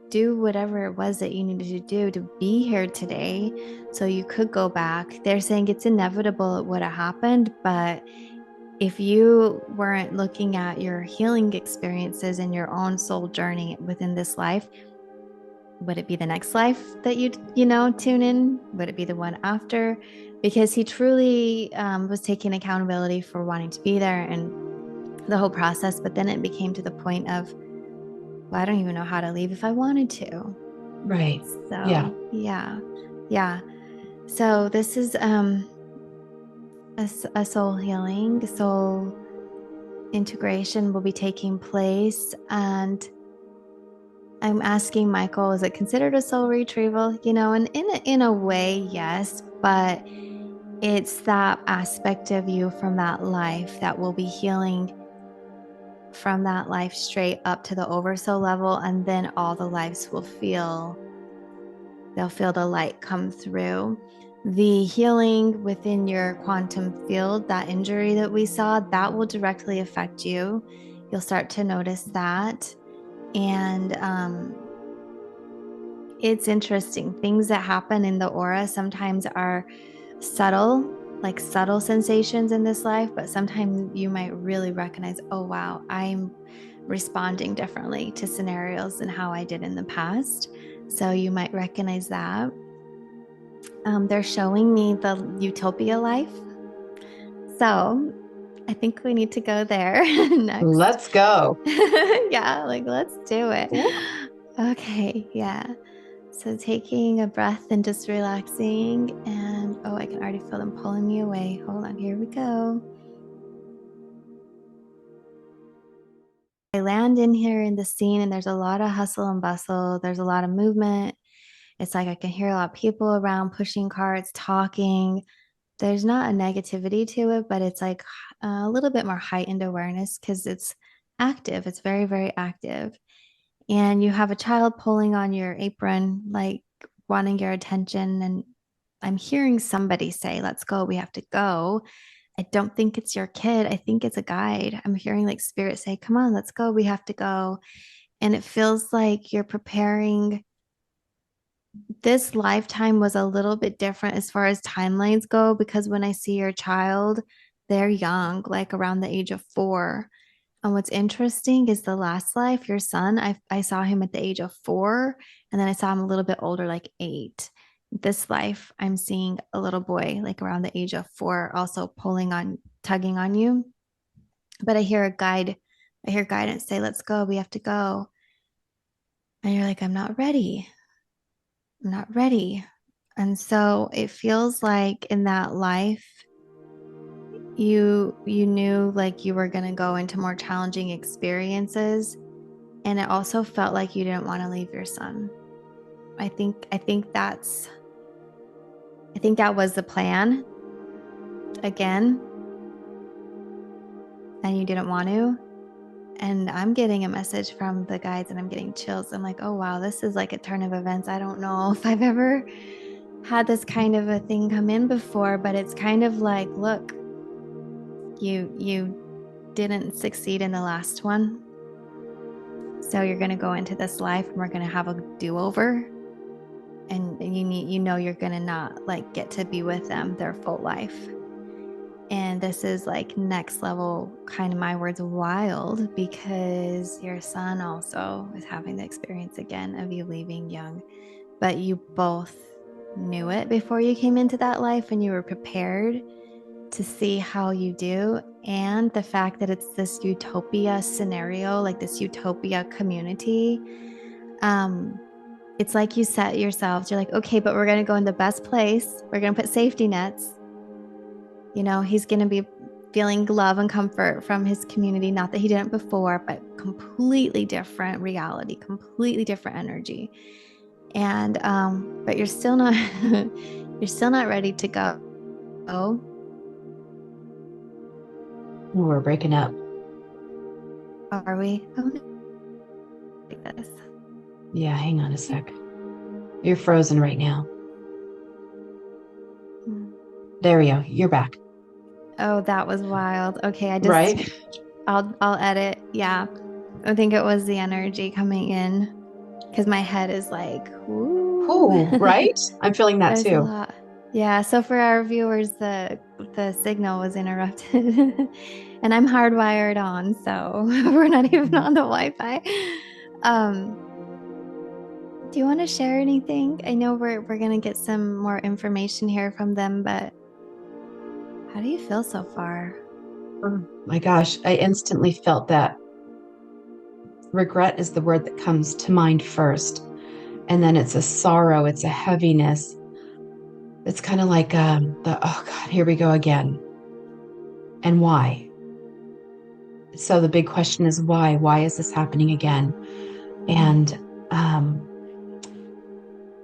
do whatever it was that you needed to do to be here today so you could go back. They're saying it's inevitable it would have happened, but if you weren't looking at your healing experiences and your own soul journey within this life, would it be the next life that tune in? Would it be the one after? Because he truly was taking accountability for wanting to be there and the whole process. But then it became to the point of, well, I don't even know how to leave if I wanted to. Right. Yeah. So yeah. So this is a soul healing, soul integration will be taking place, and I'm asking Michael, is it considered a soul retrieval? And in a way, yes, but it's that aspect of you from that life that will be healing from that life straight up to the oversoul level, and then all the lives they'll feel the light come through. The healing within your quantum field, that injury that we saw, that will directly affect you. You'll start to notice that. And it's interesting. Things that happen in the aura sometimes are subtle, like subtle sensations in this life, but sometimes you might really recognize, oh, wow, I'm responding differently to scenarios than how I did in the past. So you might recognize that. They're showing me the utopia life. So I think we need to go there next. Let's go. Yeah, like let's do it. Yeah. Okay, yeah. So taking a breath and just relaxing. And oh, I can already feel them pulling me away. Hold on, here we go. land in here in the scene and there's a lot of hustle and bustle, there's a lot of movement. It's like I can hear a lot of people around pushing carts, talking. There's not a negativity to it, but it's like a little bit more heightened awareness because it's active. It's very, very active. And you have a child pulling on your apron, like wanting your attention. And I'm hearing somebody say, let's go, we have to go. I don't think it's your kid. I think it's a guide. I'm hearing like spirit say, come on, let's go, we have to go. And it feels like you're preparing. This lifetime was a little bit different as far as timelines go because when I see your child, they're young, like around the age of 4. And what's interesting is the last life, your son, I saw him at the age of 4, and then I saw him a little bit older, like 8. This life, I'm seeing a little boy, like around the age of 4, also pulling on, tugging on you. But I hear guidance say, let's go, we have to go. And you're like, I'm not ready. I'm not ready. And so it feels like in that life, you knew like you were going to go into more challenging experiences, and it also felt like you didn't want to leave your son. I think that was the plan again, and you didn't want to. And I'm getting a message from the guides and I'm getting chills. I'm like, oh wow, this is like a turn of events. I don't know if I've ever had this kind of a thing come in before, but it's kind of like, look, you didn't succeed in the last one. So you're going to go into this life and we're going to have a do-over, and you're going to not like get to be with them their full life. And this is like next level, kind of my words, wild, because your son also is having the experience again of you leaving young, but you both knew it before you came into that life and you were prepared to see how you do. And the fact that it's this utopia scenario, like this utopia community, it's like you set yourselves, you're like, okay, but we're going to go in the best place. We're going to put safety nets. He's going to be feeling love and comfort from his community. Not that he didn't before, but completely different reality, completely different energy. And, but you're still not, you're still not ready to go. Oh, We're breaking up. are we? Oh, like this. Yeah, hang on a sec. You're frozen right now. There we go. You're back. Oh, that was wild. Okay, Right? I'll edit. Yeah. I think it was the energy coming in because my head is like, ooh. Cool, right? I'm feeling that There's a too. lot. Yeah, so for our viewers, the signal was interrupted. And I'm hardwired on, so we're not even Mhm. on the Wi-Fi. Um, do you want to share anything? I know we're gonna get some more information here from them, but how do you feel so far? Oh my gosh, I instantly felt that regret is the word that comes to mind first. And then it's a sorrow, it's a heaviness. It's kind of like oh God, here we go again. And why? So the big question is why? Why is this happening again? And um,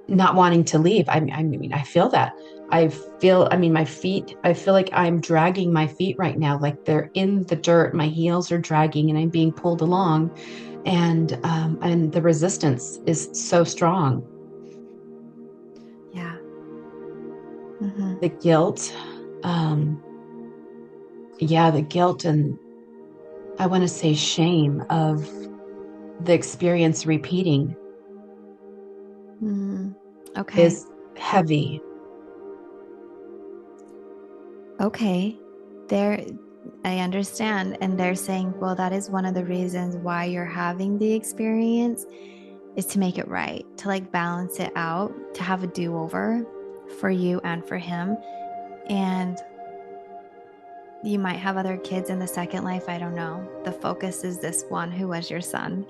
not wanting to leave. I mean, I feel that. I mean, my feet, I feel like I'm dragging my feet right now, like they're in the dirt. My heels are dragging and I'm being pulled along. And the resistance is so strong. Yeah. Mm-hmm. The guilt, um, yeah, the guilt and I want to say shame of the experience repeating Mm. Okay. is heavy. Okay. There, I understand. And they're saying, well, that is one of the reasons why you're having the experience is to make it right, to like balance it out, to have a do-over for you and for him. And you might have other kids in the second life. I don't know. The focus is this one who was your son,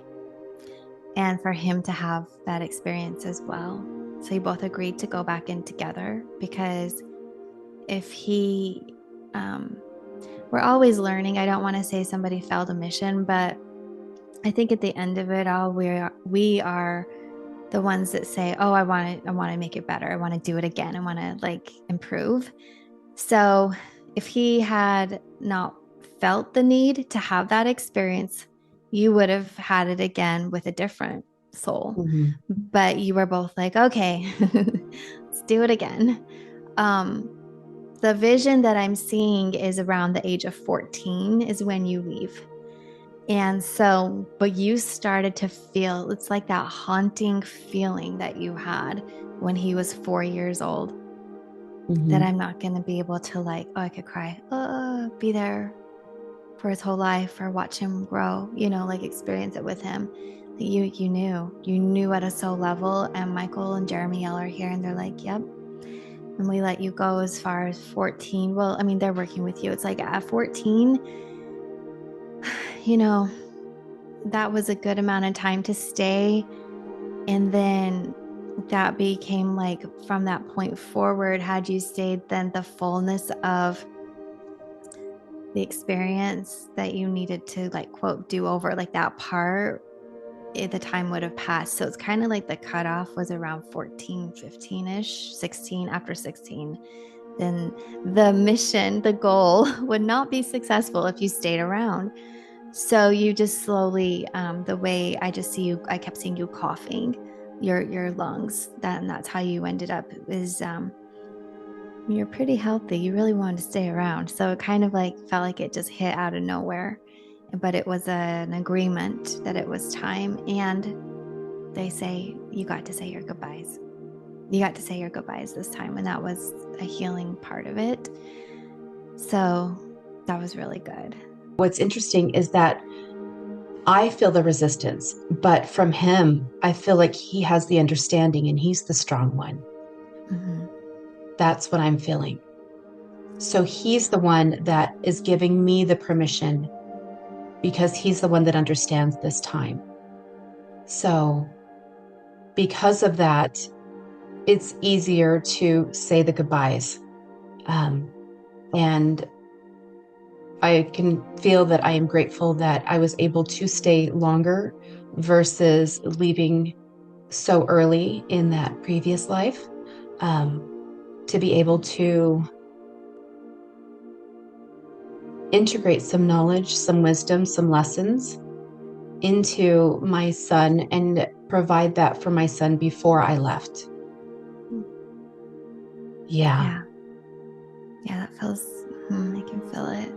and for him to have that experience as well. So you both agreed to go back in together because if he, we're always learning. I don't want to say somebody failed a mission, but I think at the end of it all, we are the ones that say, "Oh, I want to make it better. I want to do it again. I want to like improve." So, if he had not felt the need to have that experience, you would have had it again with a different soul. Mhm. But you were both like, "Okay, let's do it again." Um, the vision that I'm seeing is around the age of 14 is when you leave. And so, but you started to feel it's like that haunting feeling that you had when he was 4 years old, that Mhm. I'm not going to be able to, like, oh, I could cry, be there for his whole life or watch him grow, like experience it with him. You knew at a soul level, and Michael and Jeremiel are here and they're like, yep. And we let you go as far as 14. Well, I mean, they're working with you. It's like at 14, you know, that was a good amount of time to stay. And then that became like from that point forward, had you stayed, then the fullness of the experience that you needed to, like, quote, do over, like that part, the time would have passed. So it's kind of like the cutoff was around 14, 15-ish, 16. After 16, then the mission, the goal would not be successful if you stayed around. So you just slowly, the way I just see you, I kept seeing you coughing your lungs. And that's how you ended up is you're pretty healthy. You really wanted to stay around. So it kind of like felt like it just hit out of nowhere. But it was an agreement that it was time. And they say you got to say your goodbyes. You got to say your goodbyes this time. And that was a healing part of it. So that was really good. What's interesting is that I feel the resistance, but from him, I feel like he has the understanding and he's the strong one. Mm-hmm. That's what I'm feeling. So he's the one that is giving me the permission because he's the one that understands this time. So, because of that, it's easier to say the goodbyes. Um, and I can feel that I am grateful that I was able to stay longer versus leaving so early in that previous life, um, to be able to integrate some knowledge, some wisdom, some lessons into my son and provide that for my son before I left. Yeah. Yeah. Yeah, that feels, I can feel it.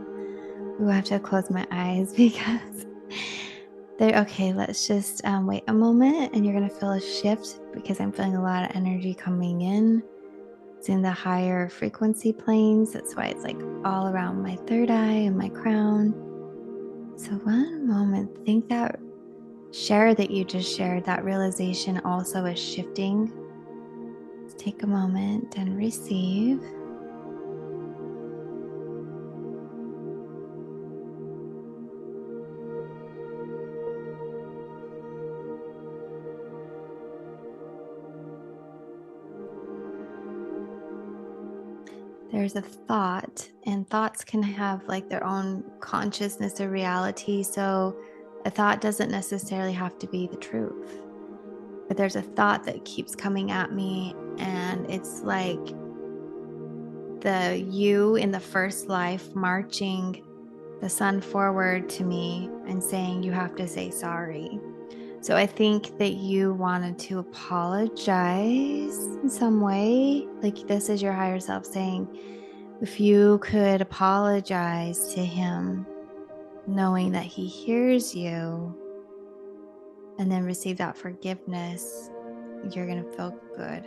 Ooh, I have to close my eyes because they're okay. Let's just wait a moment and you're going to feel a shift because I'm feeling a lot of energy coming in. It's in the higher frequency planes. That's why it's like all around my third eye and my crown. So, one moment, think that share that you just shared, that realization also is shifting. Let's take a moment and receive. There's a thought, and thoughts can have like their own consciousness or reality. So a thought doesn't necessarily have to be the truth, but there's a thought that keeps coming at me, and it's like the you in the first life marching the sun forward to me and saying, you have to say sorry. So I think that you wanted to apologize in some way. Like, this is your higher self saying, if you could apologize to him, knowing that he hears you, and then receive that forgiveness, you're going to feel good.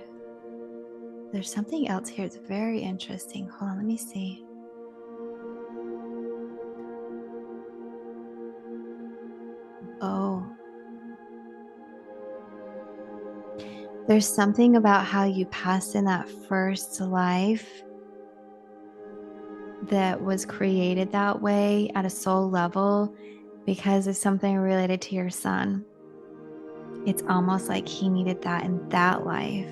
There's something else here. It's very interesting. Hold on, let me see. Oh, there's something about how you passed in that first life that was created that way at a soul level because of something related to your son. It's almost like he needed that in that life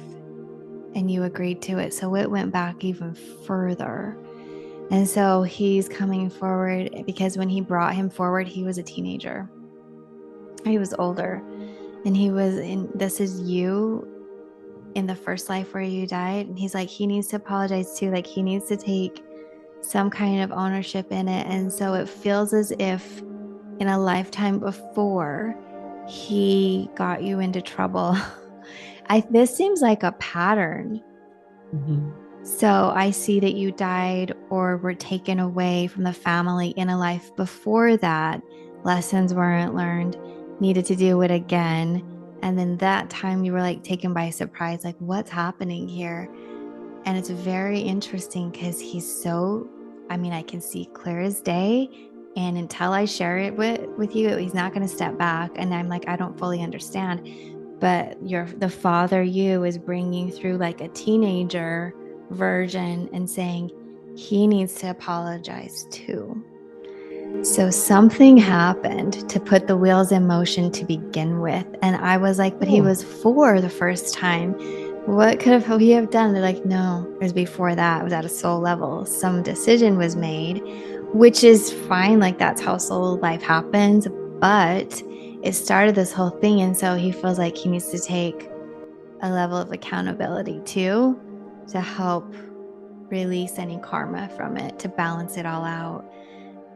and you agreed to it. So it went back even further. And so he's coming forward because when he brought him forward, he was a teenager. he was older, and he was in, this is you in the first life where you died. And he's like, he needs to apologize too. Like, he needs to take some kind of ownership in it. And so it feels as if in a lifetime before, he got you into trouble. This seems like a pattern. Mhm. So I see that you died or were taken away from the family in a life before that. Lessons weren't learned, needed to do it again. And then that time you were like taken by surprise, like, what's happening here? And it's very interesting because he's so, I mean, I can see clear as day. And until I share it with you, he's not going to step back. And I'm like, I don't fully understand. But the father you is bringing through like a teenager version and saying he needs to apologize too. So something happened to put the wheels in motion to begin with. And I was like, but he was 4 the first time. What could have he have done? They're like, no, it was before that. It was at a soul level. Some decision was made, which is fine. Like, that's how soul life happens. But it started this whole thing. And so he feels like he needs to take a level of accountability too, to help release any karma from it, to balance it all out.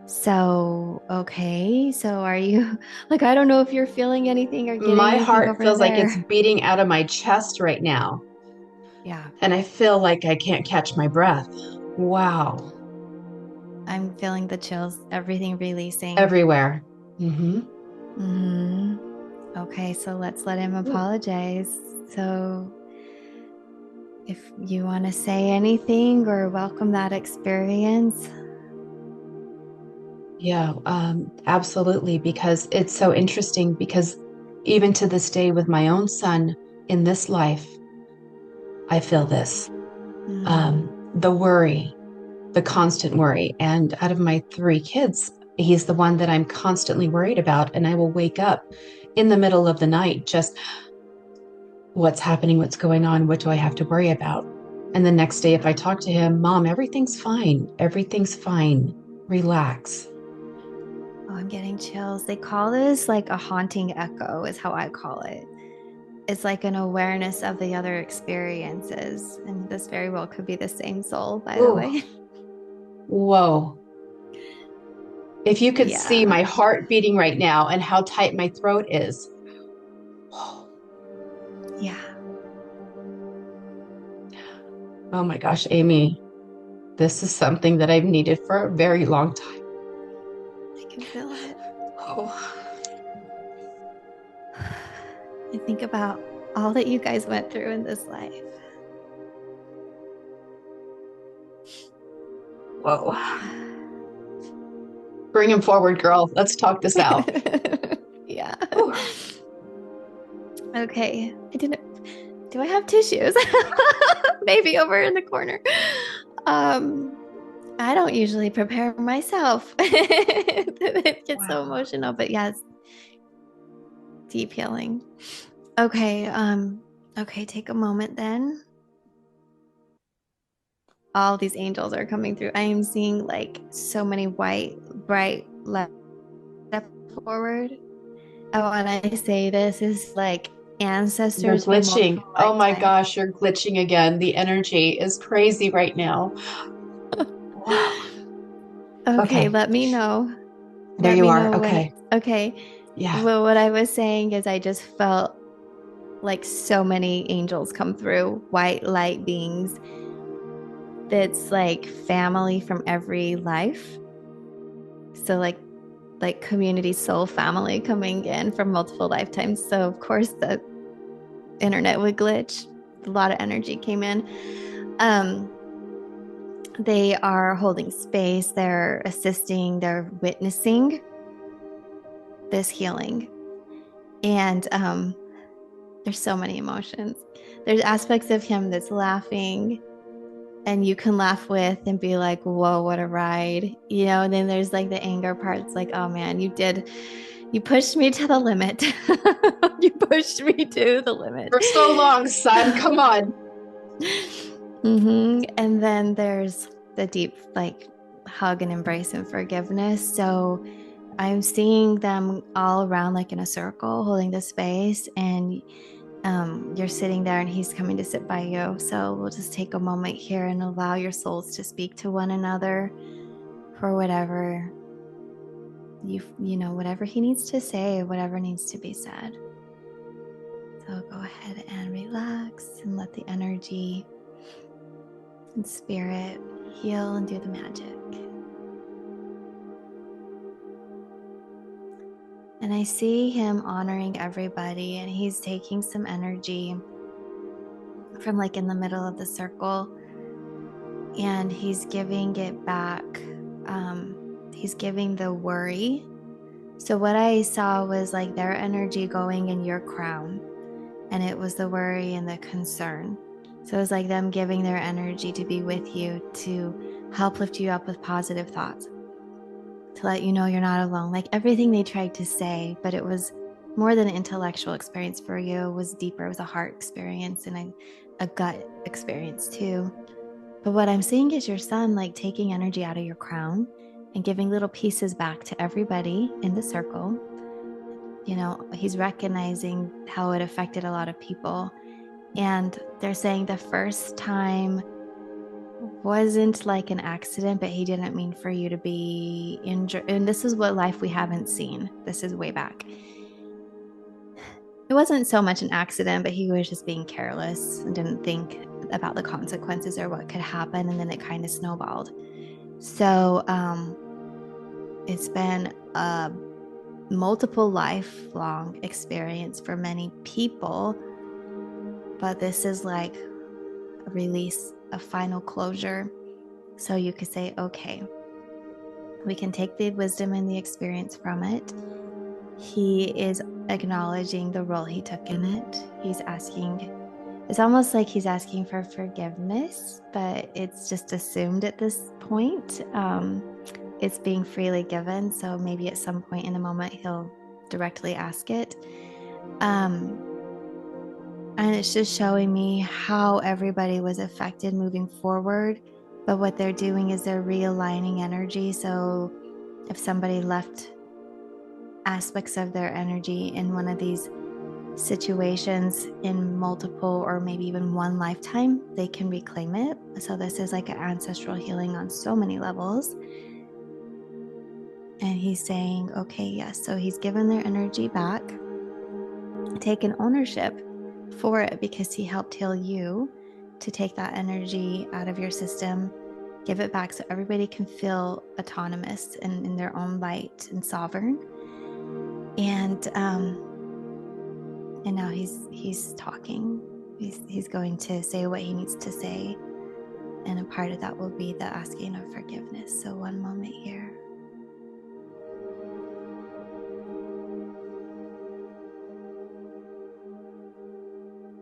So, okay. So are you like, I don't know if you're feeling anything or getting My anything heart over feels like it's there. beating out of my chest right now, Yeah. and I feel like I can't catch my breath. Wow. I'm feeling the chills, everything releasing. Everywhere. Mm-hmm. Mm-hmm. Okay. So let's let him apologize. So if you want to say anything or welcome that experience. Yeah, absolutely. Because it's so interesting, because even to this day with my own son in this life, I feel this. The worry, the constant worry. And out of my 3 kids, he's the one that I'm constantly worried about. And I will wake up in the middle of the night, just what's happening, what's going on, what do I have to worry about? And the next day, if I talk to him, Mom, everything's fine. Everything's fine. Relax. Oh, I'm getting chills. They call this like a haunting echo, is how I call it. It's like an awareness of the other experiences. And this very well could be the same soul, by the Ooh, way. whoa. If you could see Yeah. my heart beating right now and how tight my throat is. Yeah. Oh my gosh, Amy, this is something that I've needed for a very long time. I can feel it. Oh. I think about all that you guys went through in this life. Whoa. Bring him forward, girl. Let's talk this out. Yeah. Whew. Okay. Do I have tissues? Maybe over in the corner. Um, I don't usually prepare myself. It gets so Wow. emotional, but yes, deep healing. Okay, okay, take a moment then. All these angels are coming through. I am seeing like so many white, bright left step forward. Oh, and I say this is like You're ancestors from glitching. multiple Oh my lifetimes. gosh, you're glitching again. The energy is crazy right now. Wow. Okay, Okay, let me know. there Let you me are. know when Okay. it's okay. Yeah. Well, what I was saying is I just felt like so many angels come through, white light beings. That's like family from every life. So like community soul family coming in from multiple lifetimes. So of course the internet would glitch. A lot of energy came in. They are holding space, they're assisting, they're witnessing this healing. And there's so many emotions. There's aspects of him that's laughing and you can laugh with and be like, whoa, what a ride. And then there's like the anger parts, like, oh man, you pushed me to the limit. You pushed me to the limit. For so long, son. Come on. And then there's the deep, like, hug and embrace and forgiveness. So I'm seeing them all around, like in a circle, holding the space, and you're sitting there and he's coming to sit by you. So we'll just take a moment here and allow your souls to speak to one another for whatever whatever he needs to say, whatever needs to be said. So go ahead and relax and let the energy and spirit heal and do the magic. And I see him honoring everybody, and he's taking some energy from like in the middle of the circle and he's giving it back. He's giving the worry. So what I saw was like their energy going in your crown, and it was the worry and the concern. So it was like them giving their energy to be with you, to help lift you up with positive thoughts, to let you know you're not alone. Like everything they tried to say, but it was more than an intellectual experience for you. It was deeper. It was a heart experience and a gut experience too. But what I'm seeing is your son like taking energy out of your crown and giving little pieces back to everybody in the circle. You know, he's recognizing how it affected a lot of people. And they're saying the first time wasn't like an accident, but he didn't mean for you to be injured. And this is what life we haven't seen. This is way back. It wasn't so much an accident, but he was just being careless and didn't think about the consequences or what could happen. And then it kind of snowballed. So it's been a multiple lifelong experience for many people. But this is like a release, a final closure. So you could say, okay, we can take the wisdom and the experience from it. He is acknowledging the role he took in it. He's asking, it's almost like he's asking for forgiveness, but it's just assumed at this point. It's being freely given. So maybe at some point in the moment, he'll directly ask it. And it's just showing me how everybody was affected moving forward. But what they're doing is they're realigning energy. So if somebody left aspects of their energy in one of these situations in multiple or maybe even one lifetime, they can reclaim it. So this is like an ancestral healing on so many levels. And he's saying, okay, yes. So he's given their energy back, taken ownership for it because he helped heal you, to take that energy out of your system, give it back so everybody can feel autonomous and in their own light and sovereign. And now he's talking. He's going to say what he needs to say, and a part of that will be the asking of forgiveness. So one moment here.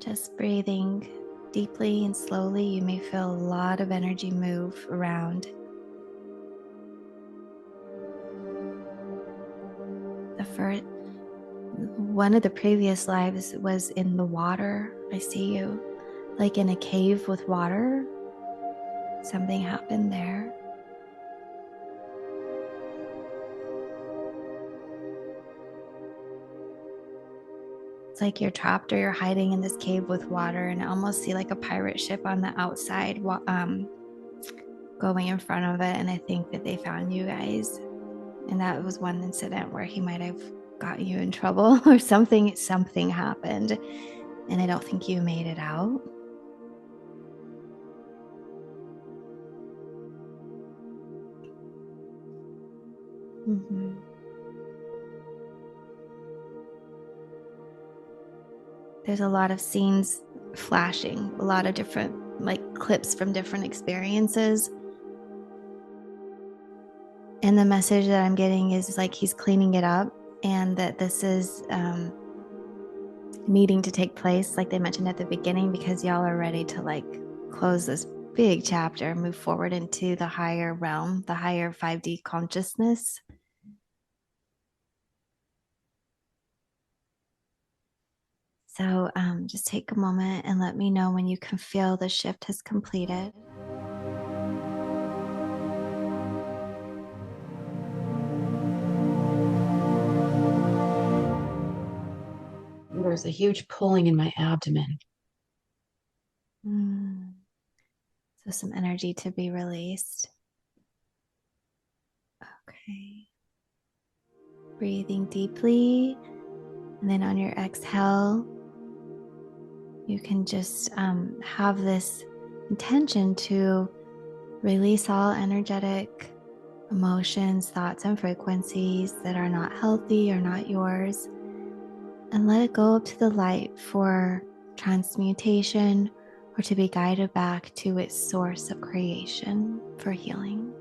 Just breathing deeply and slowly. You may feel a lot of energy move around. One of the previous lives was in the water. I see you like in a cave with water. Something happened there. It's like you're trapped or you're hiding in this cave with water, and I almost see like a pirate ship on the outside going in front of it. And I think that they found you guys. And that was one incident where he might have got you in trouble or something happened. And I don't think you made it out. Mm-hmm. There's a lot of scenes flashing, a lot of different like clips from different experiences. And the message that I'm getting is like he's cleaning it up, and that this is needing to take place, like they mentioned at the beginning, because y'all are ready to like close this big chapter, move forward into the higher realm, the higher 5D consciousness. So just take a moment and let me know when you can feel the shift has completed. there's a huge pulling in my abdomen. Mm. So some energy to be released. Okay. Breathing deeply. And then on your exhale, you can just have this intention to release all energetic emotions, thoughts, and frequencies that are not healthy or not yours, and let it go up to the light for transmutation or to be guided back to its source of creation for healing.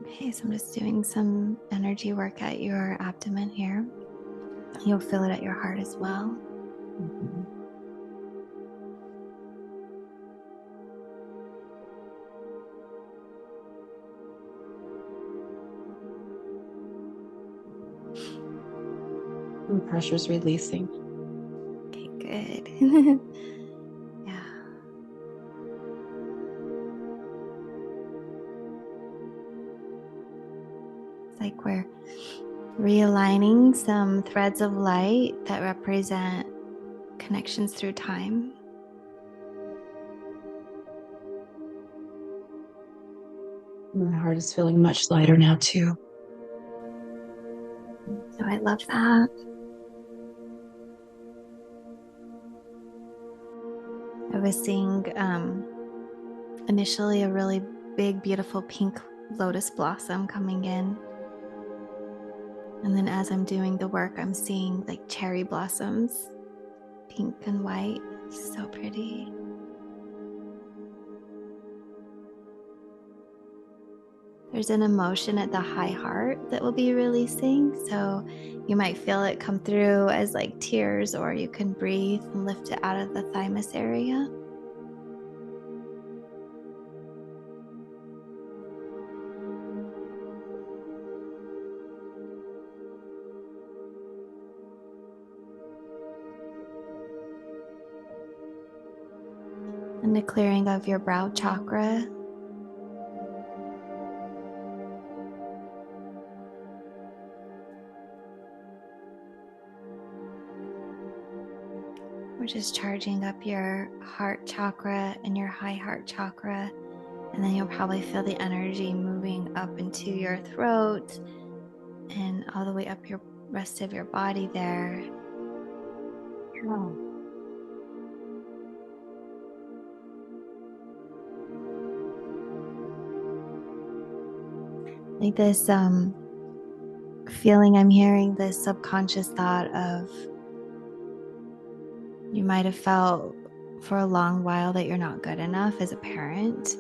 Okay, so I'm just doing some energy work at your abdomen here. You'll feel it at your heart as well. Mhm. And the pressure's releasing. Okay, good. Yeah. It's like we're realigning some threads of light that represent connections through time. My heart is feeling much lighter now, too. So I love that. I was seeing initially a really big, beautiful pink lotus blossom coming in. And then as I'm doing the work, I'm seeing like cherry blossoms, pink and white. So pretty. There's an emotion at the high heart that will be releasing. So you might feel it come through as like tears, or you can breathe and lift it out of the thymus area. And the clearing of your brow chakra. We're just charging up your heart chakra and your high heart chakra. And then you'll probably feel the energy moving up into your throat and all the way up your rest of your body there. Oh. Like this feeling, I'm hearing this subconscious thought of you might have felt for a long while that you're not good enough as a parent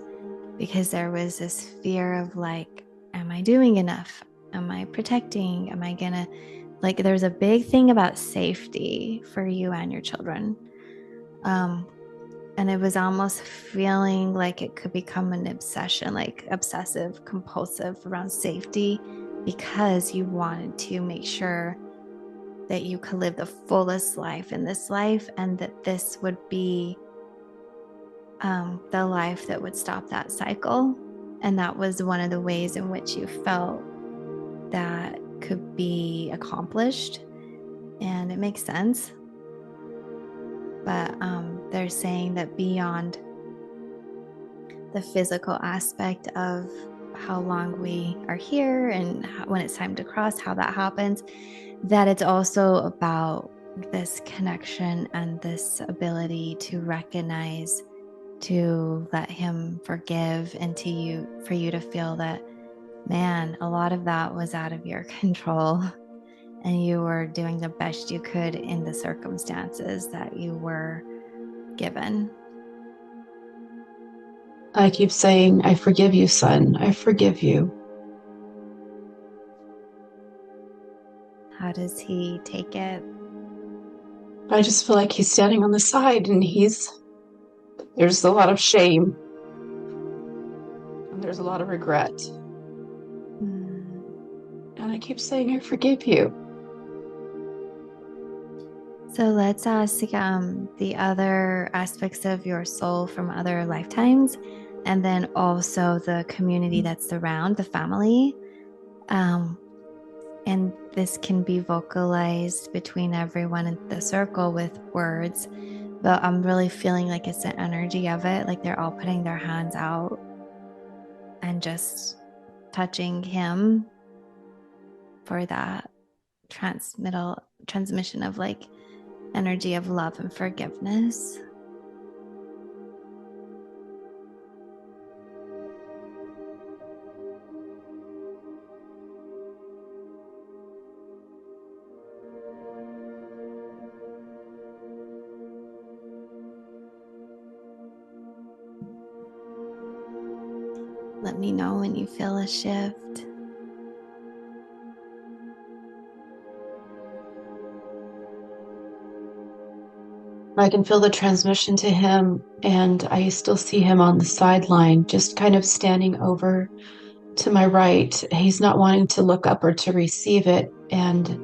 because there was this fear of like, am I doing enough? Am I protecting? Am I gonna, like, there's a big thing about safety for you and your children. And it was almost feeling like it could become an obsession, like obsessive compulsive around safety, because you wanted to make sure that you could live the fullest life in this life, and that this would be the life that would stop that cycle. And that was one of the ways in which you felt that could be accomplished. And it makes sense. But they're saying that beyond the physical aspect of how long we are here and when it's time to cross, how that happens, that it's also about this connection and this ability to recognize, to let him forgive, and for you to feel that, man, a lot of that was out of your control and you were doing the best you could in the circumstances that you were given. I keep saying, I forgive you, son. I forgive you. How does he take it? I just feel like he's standing on the side and there's a lot of shame. And there's a lot of regret. And I keep saying, I forgive you. So let's ask the other aspects of your soul from other lifetimes, and then also the community that's around, the family. Um, and this can be vocalized between everyone in the circle with words, but I'm really feeling like it's the energy of it. Like they're all putting their hands out and just touching him for that transmission of like energy of love and forgiveness. Let me know when you feel a shift. I can feel the transmission to him, and I still see him on the sideline, just kind of standing over to my right. He's not wanting to look up or to receive it, and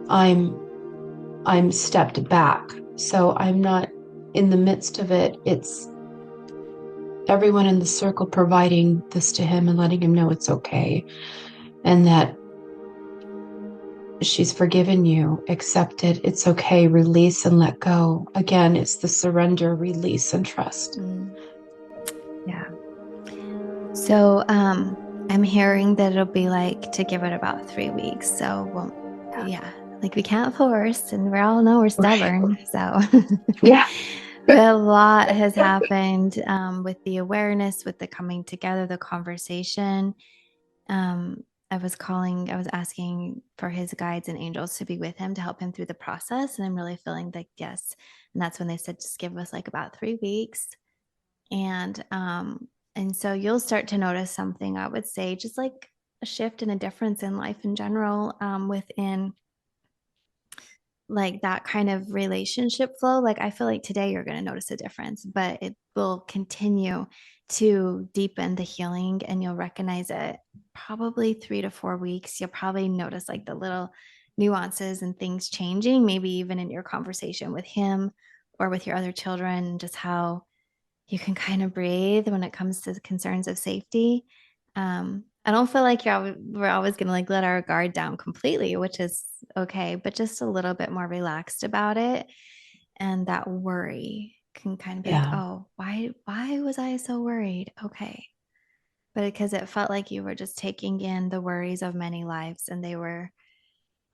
I'm stepped back. So I'm not in the midst of it. It's everyone in the circle providing this to him and letting him know it's okay, and that she's forgiven you, accept it, it's okay, release and let go. Again, it's the surrender, release, and trust. Yeah. So I'm hearing that it'll be like to give it about 3 weeks. So yeah, like we can't force, and we all know we're stubborn. So Yeah. but a lot has happened with the awareness, with the coming together, the conversation. I was asking for his guides and angels to be with him to help him through the process. And I'm really feeling like, yes. And that's when they said, just give us like about 3 weeks. And so you'll start to notice something, I would say, just like a shift and a difference in life in general, within like that kind of relationship flow. Like I feel like today you're going to notice a difference, but it will continue to deepen the healing, and you'll recognize it probably 3 to 4 weeks. You'll probably notice like the little nuances and things changing, maybe even in your conversation with him or with your other children, just how you can kind of breathe when it comes to the concerns of safety. I don't feel like we're always going to like let our guard down completely, which is okay, but just a little bit more relaxed about it. And that worry can kind of be like, Yeah. oh, why was I so worried? Okay. But because it felt like you were just taking in the worries of many lives, and they were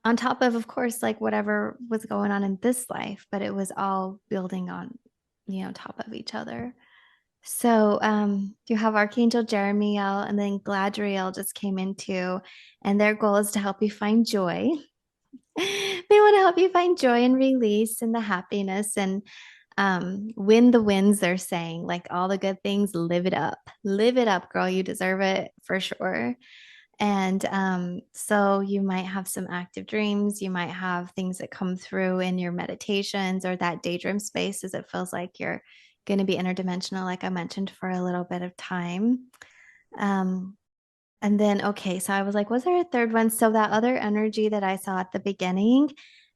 on top of course, like whatever was going on in this life, but it was all building on, top of each other. So you have Archangel Jeremiel, and then Gladriel just came in too. And their goal is to help you find joy. They want to help you find joy and release and the happiness, and win the wins, they're saying. Like all the good things, live it up. Live it up, girl. You deserve it for sure. And so you might have some active dreams. You might have things that come through in your meditations or that daydream space, as it feels like you're going to be interdimensional, like I mentioned, for a little bit of time. Um, and then, okay, so I was like, was there a third one? So that other energy that I saw at the beginning,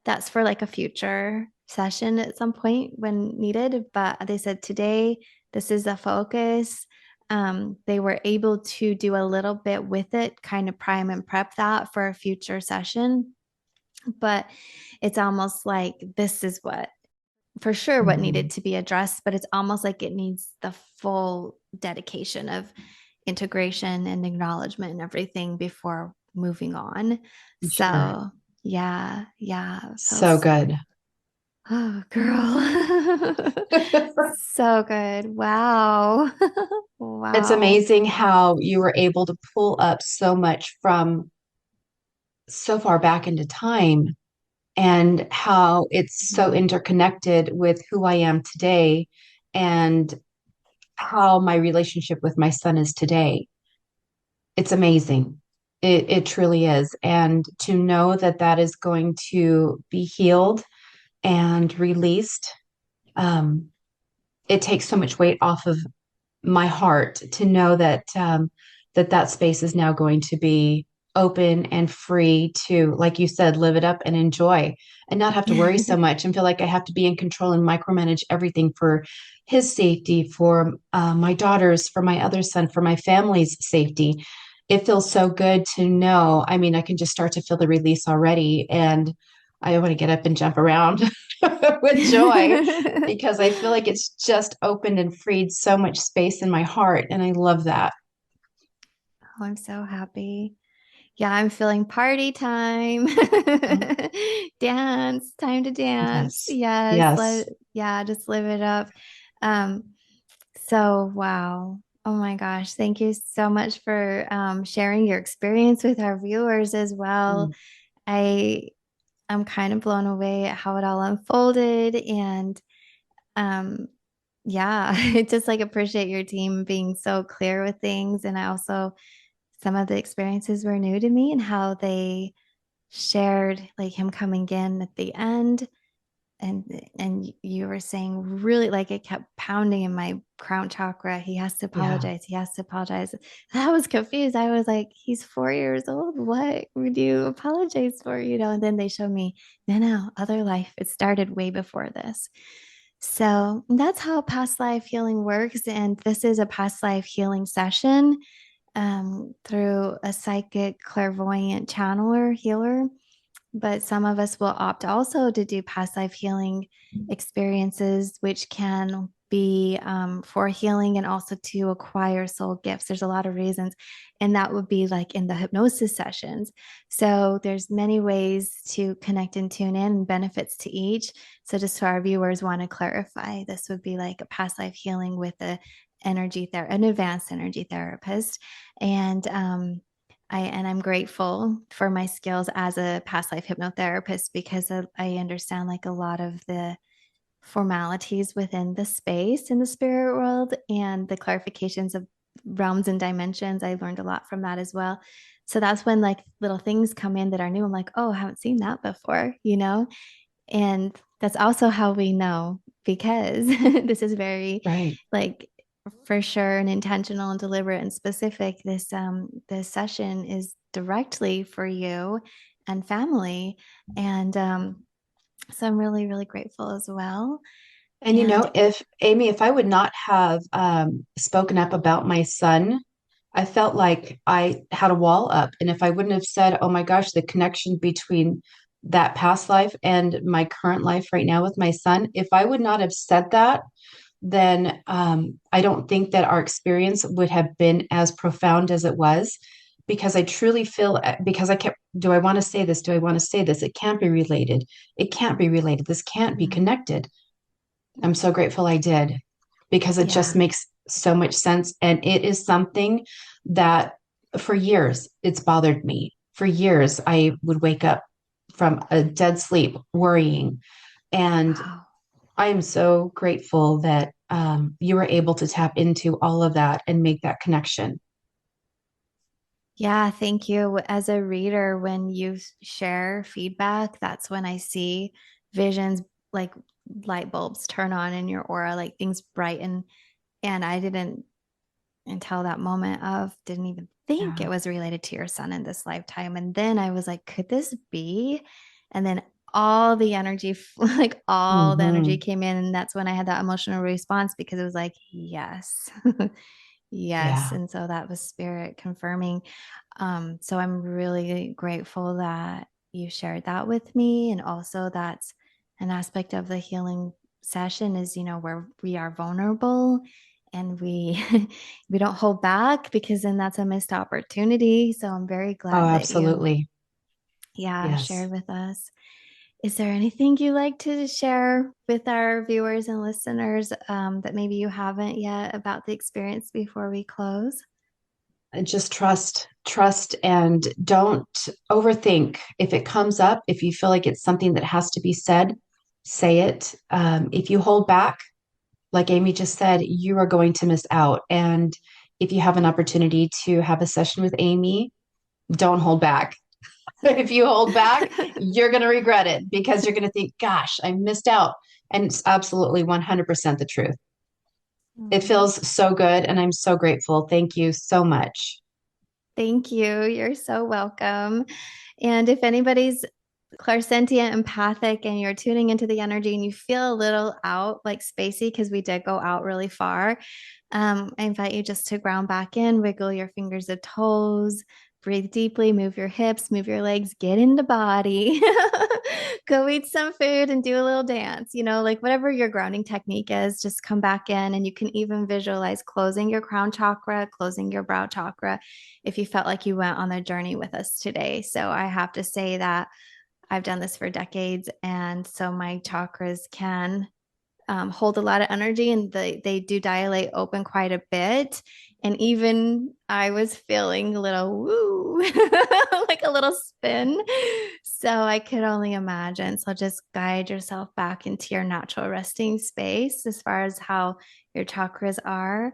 that's for like a future session at some point when needed. But they said today, this is the focus. They were able to do a little bit with it, kind of prime and prep that for a future session. But it's almost like this is what, for sure, what needed to be addressed, but it's almost like it needs the full dedication of integration and acknowledgement and everything before moving on. Sure. So yeah, So good. oh girl. So good. Wow. It's Wow. amazing how you were able to pull up so much from so far back into time, and how it's so interconnected with who I am today and how my relationship with my son is today. It's amazing. It truly is. And to know that that is going to be healed and released, um, it takes so much weight off of my heart to know that that space is now going to be open and free to, like you said, live it up and enjoy, and not have to worry so much and feel like I have to be in control and micromanage everything for his safety, for my daughters, for my other son, for my family's safety. it feels so good to know. I mean, I can just start to feel the release already. And I want to get up and jump around with joy because I feel like it's just opened and freed so much space in my heart. And I love that. Oh, I'm so happy. Yeah, I'm feeling party time. Oh, Dance, time to dance. yes. Yes, Yes. yeah, just live it up. Um, so wow. Oh my gosh, thank you so much for sharing your experience with our viewers as well. Mm. I I'm kind of blown away at how it all unfolded and um yeah, I just like appreciate your team being so clear with things and I also some of the experiences were new to me and how they shared like him coming in at the end and you were saying really like it kept pounding in my crown chakra. He has to Yeah. apologize. He has to apologize. I was confused. I was like, he's 4 years old. What would you apologize for? And then they showed me, no, other life. It started way before this. So that's how past life healing works. And this is a past life healing session through a psychic clairvoyant channeler healer, but some of us will opt also to do past life healing experiences, which can be for healing and also to acquire soul gifts. There's a lot of reasons, and that would be like in the hypnosis sessions. So there's many ways to connect and tune in and benefits to each. So just so our viewers want to clarify, this would be like a past life healing with an advanced energy therapist, and I'm grateful for my skills as a past life hypnotherapist because I understand like a lot of the formalities within the space in the spirit world and the clarifications of realms and dimensions. I learned a lot from that as well. So that's when like little things come in that are new. I'm like, oh, I haven't seen that before. And that's also how we know because this is very Right. like for sure and intentional and deliberate and specific. This session is directly for you and family. And so I'm really, really grateful as well. And And if Amy, if I would not have spoken up about my son, I felt like I had a wall up. And if I wouldn't have said, oh my gosh, the connection between that past life and my current life right now with my son, if I would not have said that, then I don't think that our experience would have been as profound as it was. Because I truly feel, because I kept, do I want to say this? Do I want to say this? It can't be related. It can't be related. This can't be mm, connected. I'm so grateful I did because it just yeah, makes so much sense. And it is something that for years it's bothered me. For years, I would wake up from a dead sleep worrying. And wow. I am so grateful that you were able to tap into all of that and make that connection. Yeah, thank you. As a reader, when you share feedback, that's when I see visions like light bulbs turn on in your aura, like things brighten. And I didn't, until that moment of, didn't even think Yeah. it was related to your son in this lifetime. And then I was like, could this be? And then all the energy, like all the energy Hmm. came in. And that's when I had that emotional response because it was like, yes. Yes. Yeah. And so that was spirit confirming. So I'm really grateful that you shared that with me. And also that's an aspect of the healing session is, where we are vulnerable and we we don't hold back because then that's a missed opportunity. So I'm very Oh, glad that you, absolutely. yeah, Yes. shared with us. Is there anything you like to share with our viewers and listeners that maybe you haven't yet about the experience before we close? And just trust, and don't overthink. If it comes up, if you feel like it's something that has to be said, say it. If you hold back, like Amy just said, you are going to miss out. And if you have an opportunity to have a session with Amy, don't hold back. If you hold back, you're going to regret it because you're going to think, gosh, I missed out. And it's absolutely 100% the truth. It Mm. feels so good. And I'm so grateful. Thank you so much. Thank you. You're so welcome. And if anybody's clairsentient, empathic, and you're tuning into the energy and you feel a little out, like spacey, because we did go out really far, I invite you just to ground back in, wiggle your fingers and toes, breathe deeply, move your hips, move your legs, get in the body, go eat some food and do a little dance, like whatever your grounding technique is, just come back in. And you can even visualize closing your crown chakra, closing your brow chakra, if you felt like you went on the journey with us today. So I have to say that I've done this for decades. And so my chakras can hold a lot of energy, and they do dilate open quite a bit. And even I was feeling a little woo, like a little spin. So I could only imagine. So just guide yourself back into your natural resting space as far as how your chakras are.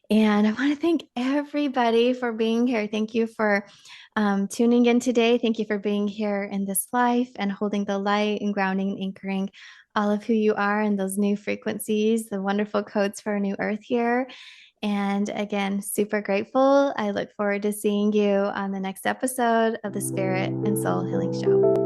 And I want to thank everybody for being here. Thank you for tuning in today. Thank you for being here in this life and holding the light and grounding and anchoring all of who you are and those new frequencies, the wonderful codes for a new earth here. And again, super grateful. I look forward to seeing you on the next episode of the Spirit and Soul Healing Show.